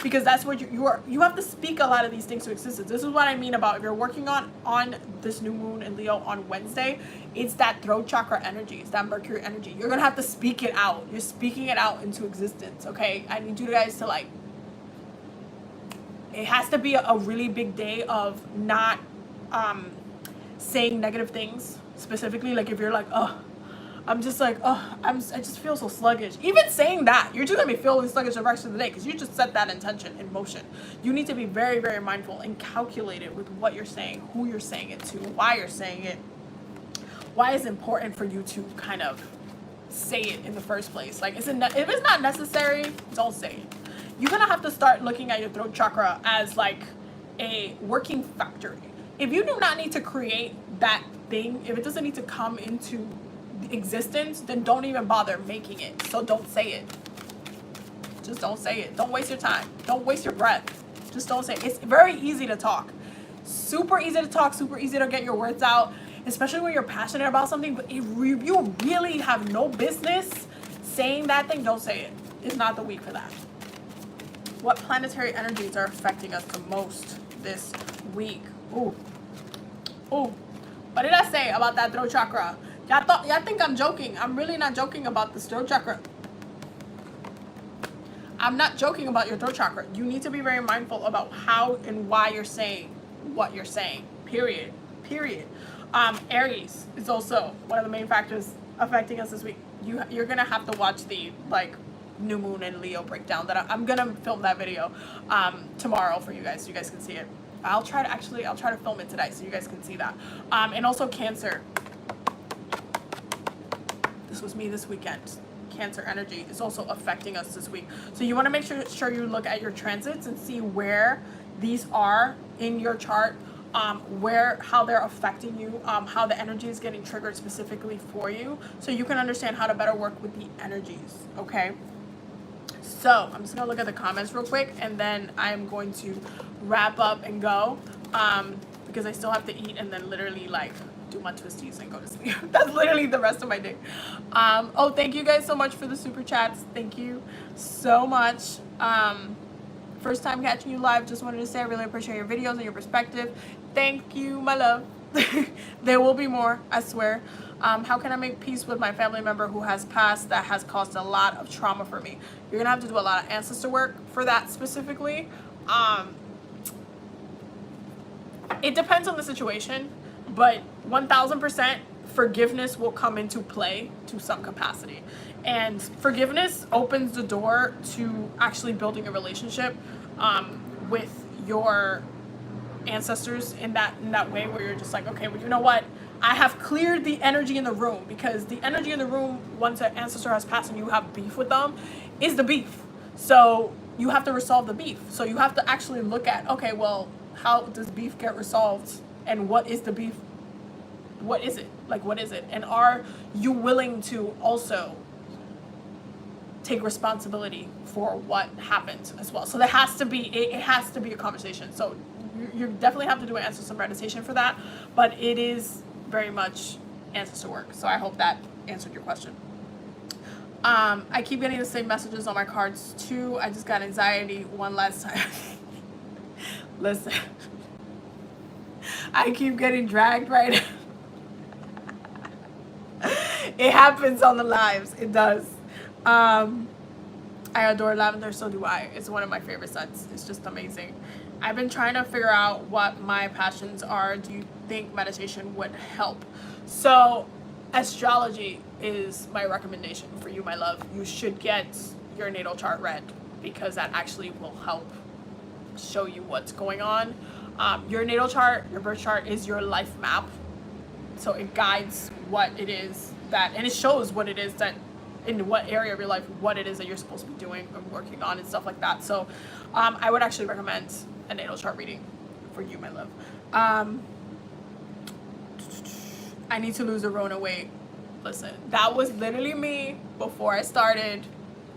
Speaker 1: Because that's what you have to speak a lot of these things to existence. This is what I mean about if you're working on this new moon in Leo on Wednesday, it's that throat chakra energy, it's that Mercury energy. You're gonna have to speak it out. You're speaking it out into existence, okay? I need you guys to, like, it has to be a really big day of not saying negative things. Specifically, like, if you're like, oh, I'm just like, oh, I just feel so sluggish. Even saying that, you're just gonna be feeling sluggish the rest of the day because you just set that intention in motion. You need to be very, very mindful and calculated with what you're saying, who you're saying it to, why you're saying it, why it's important for you to kind of say it in the first place. Like, if it's not necessary, don't say it. You're gonna have to start looking at your throat chakra as like a working factory. If you do not need to create that thing, if it doesn't need to come into existence, then don't even bother making it. So don't say it. Just don't say it. Don't waste your time. Don't waste your breath. Just don't say it. It's very easy to talk. Super easy to talk, super easy to get your words out, especially when you're passionate about something. But if you really have no business saying that thing, don't say it. It's not the week for that. What planetary energies are affecting us the most this week? Ooh. What did I say about that throat chakra? Y'all think I'm joking. I'm really not joking about the throat chakra. I'm not joking about your throat chakra. You need to be very mindful about how and why you're saying what you're saying. Period. Aries is also one of the main factors affecting us this week. You're gonna have to watch the new moon and Leo breakdown that I'm gonna film that video tomorrow for you guys so you guys can see it. I'll try to film it today so you guys can see that. And also Cancer. This was me this weekend. Cancer energy is also affecting us this week. So you want to make sure you look at your transits and see where these are in your chart. how they're affecting you, how the energy is getting triggered specifically for you, so you can understand how to better work with the energies, okay? So I'm just gonna look at the comments real quick, and then I'm going to wrap up and go, because I still have to eat and then literally like do my twisties and go to sleep. That's literally the rest of my day. Oh, thank you guys so much for the super chats. Thank you so much. First time catching you live, just wanted to say I really appreciate your videos and your perspective. Thank you, my love. There will be more, I swear. How can I make peace with my family member who has passed that has caused a lot of trauma for me? You're gonna have to do a lot of ancestor work for that specifically. It depends on the situation, but 1000% forgiveness will come into play to some capacity. And forgiveness opens the door to actually building a relationship with your ancestors in that way, where you're just like, okay, well, you know what? I have cleared the energy in the room, because the energy in the room, once an ancestor has passed and you have beef with them, is the beef. So you have to resolve the beef. So you have to actually look at, okay, well, how does beef get resolved, and what is the beef? What is it? Like, what is it? And are you willing to also take responsibility for what happened as well? So there has to be, it has to be a conversation. So you definitely have to do an ancestor meditation for that, but it is very much ancestor work. So I hope that answered your question. I keep getting the same messages on my cards too. I just got anxiety one last time. Listen, I keep getting dragged right. It happens on the lives. It does. I adore lavender, so do I. It's one of my favorite scents. It's just amazing. I've been trying to figure out what my passions are. Do you think meditation would help? So astrology is my recommendation for you, my love. You should get your natal chart read, because that actually will help show you what's going on. Your natal chart, your birth chart, is your life map. So it guides what it is that, and it shows what it is that, in what area of your life, what it is that you're supposed to be doing and working on and stuff like that. So I would actually recommend a natal chart reading for you, my love. I need to lose a Rona weight. Listen, that was literally me before I started.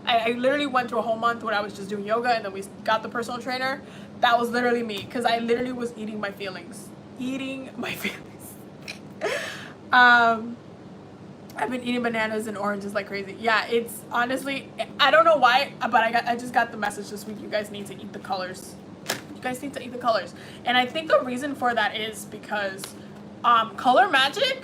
Speaker 1: I literally went through a whole month when I was just doing yoga, and then we got the personal trainer. That was literally me, because I literally was eating my feelings. I've been eating bananas and oranges like crazy. Yeah, it's honestly, I don't know why, but I just got the message this week. You guys need to eat the colors. You guys need to eat the colors. And I think the reason for that is because color magic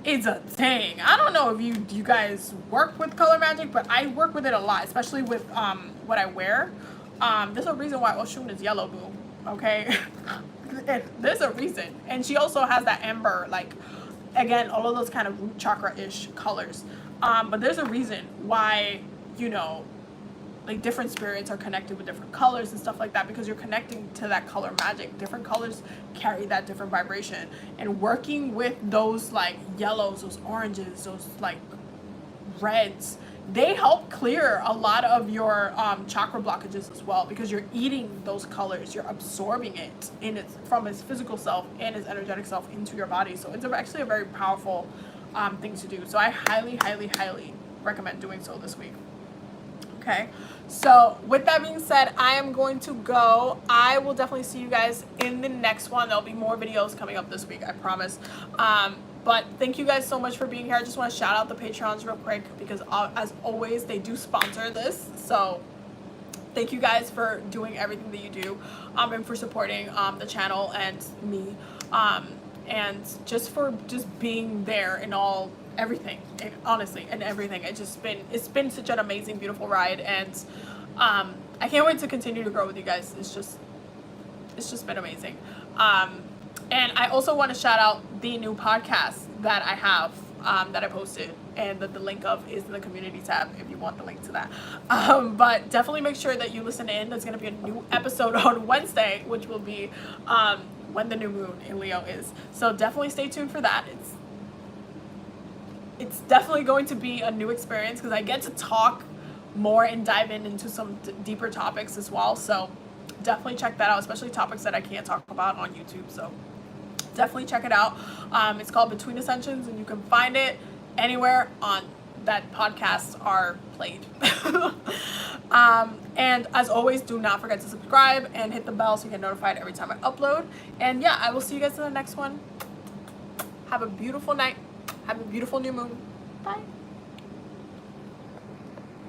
Speaker 1: is a thing. I don't know if you guys work with color magic, but I work with it a lot, especially with what I wear. There's a reason why Oshun is yellow, boo. Okay? There's a reason. And she also has that amber, like, again, all of those kind of root chakra-ish colors. But there's a reason why, you know, like, different spirits are connected with different colors and stuff like that, because you're connecting to that color magic. Different colors carry that different vibration. And working with those, like, yellows, those oranges, those, like, reds, they help clear a lot of your chakra blockages as well, because you're eating those colors, you're absorbing it from its physical self and its energetic self into your body. So it's actually a very powerful thing to do. So I highly, highly, highly recommend doing so this week. Okay, so with that being said, I am going to go. I will definitely see you guys in the next one. There'll be more videos coming up this week, I promise. But thank you guys so much for being here. I just want to shout out the Patreons real quick, because as always, they do sponsor this. So thank you guys for doing everything that you do, and for supporting the channel and me, and just for being there in everything, honestly, and everything. It's been such an amazing, beautiful ride, and I can't wait to continue to grow with you guys. It's just been amazing. And I also want to shout out the new podcast that I have, that I posted, and that the link of is in the community tab if you want the link to that. But definitely make sure that you listen in. There's going to be a new episode on Wednesday, which will be when the new moon in Leo is. So definitely stay tuned for that. It's definitely going to be a new experience, because I get to talk more and dive into some deeper topics as well. So definitely check that out, especially topics that I can't talk about on YouTube. So definitely check it out. It's called Between Ascensions, and you can find it anywhere on that podcasts are played. And as always, do not forget to subscribe and hit the bell so you get notified every time I upload. And yeah, I will see you guys in the next one. Have a beautiful night. Have a beautiful new moon. Bye.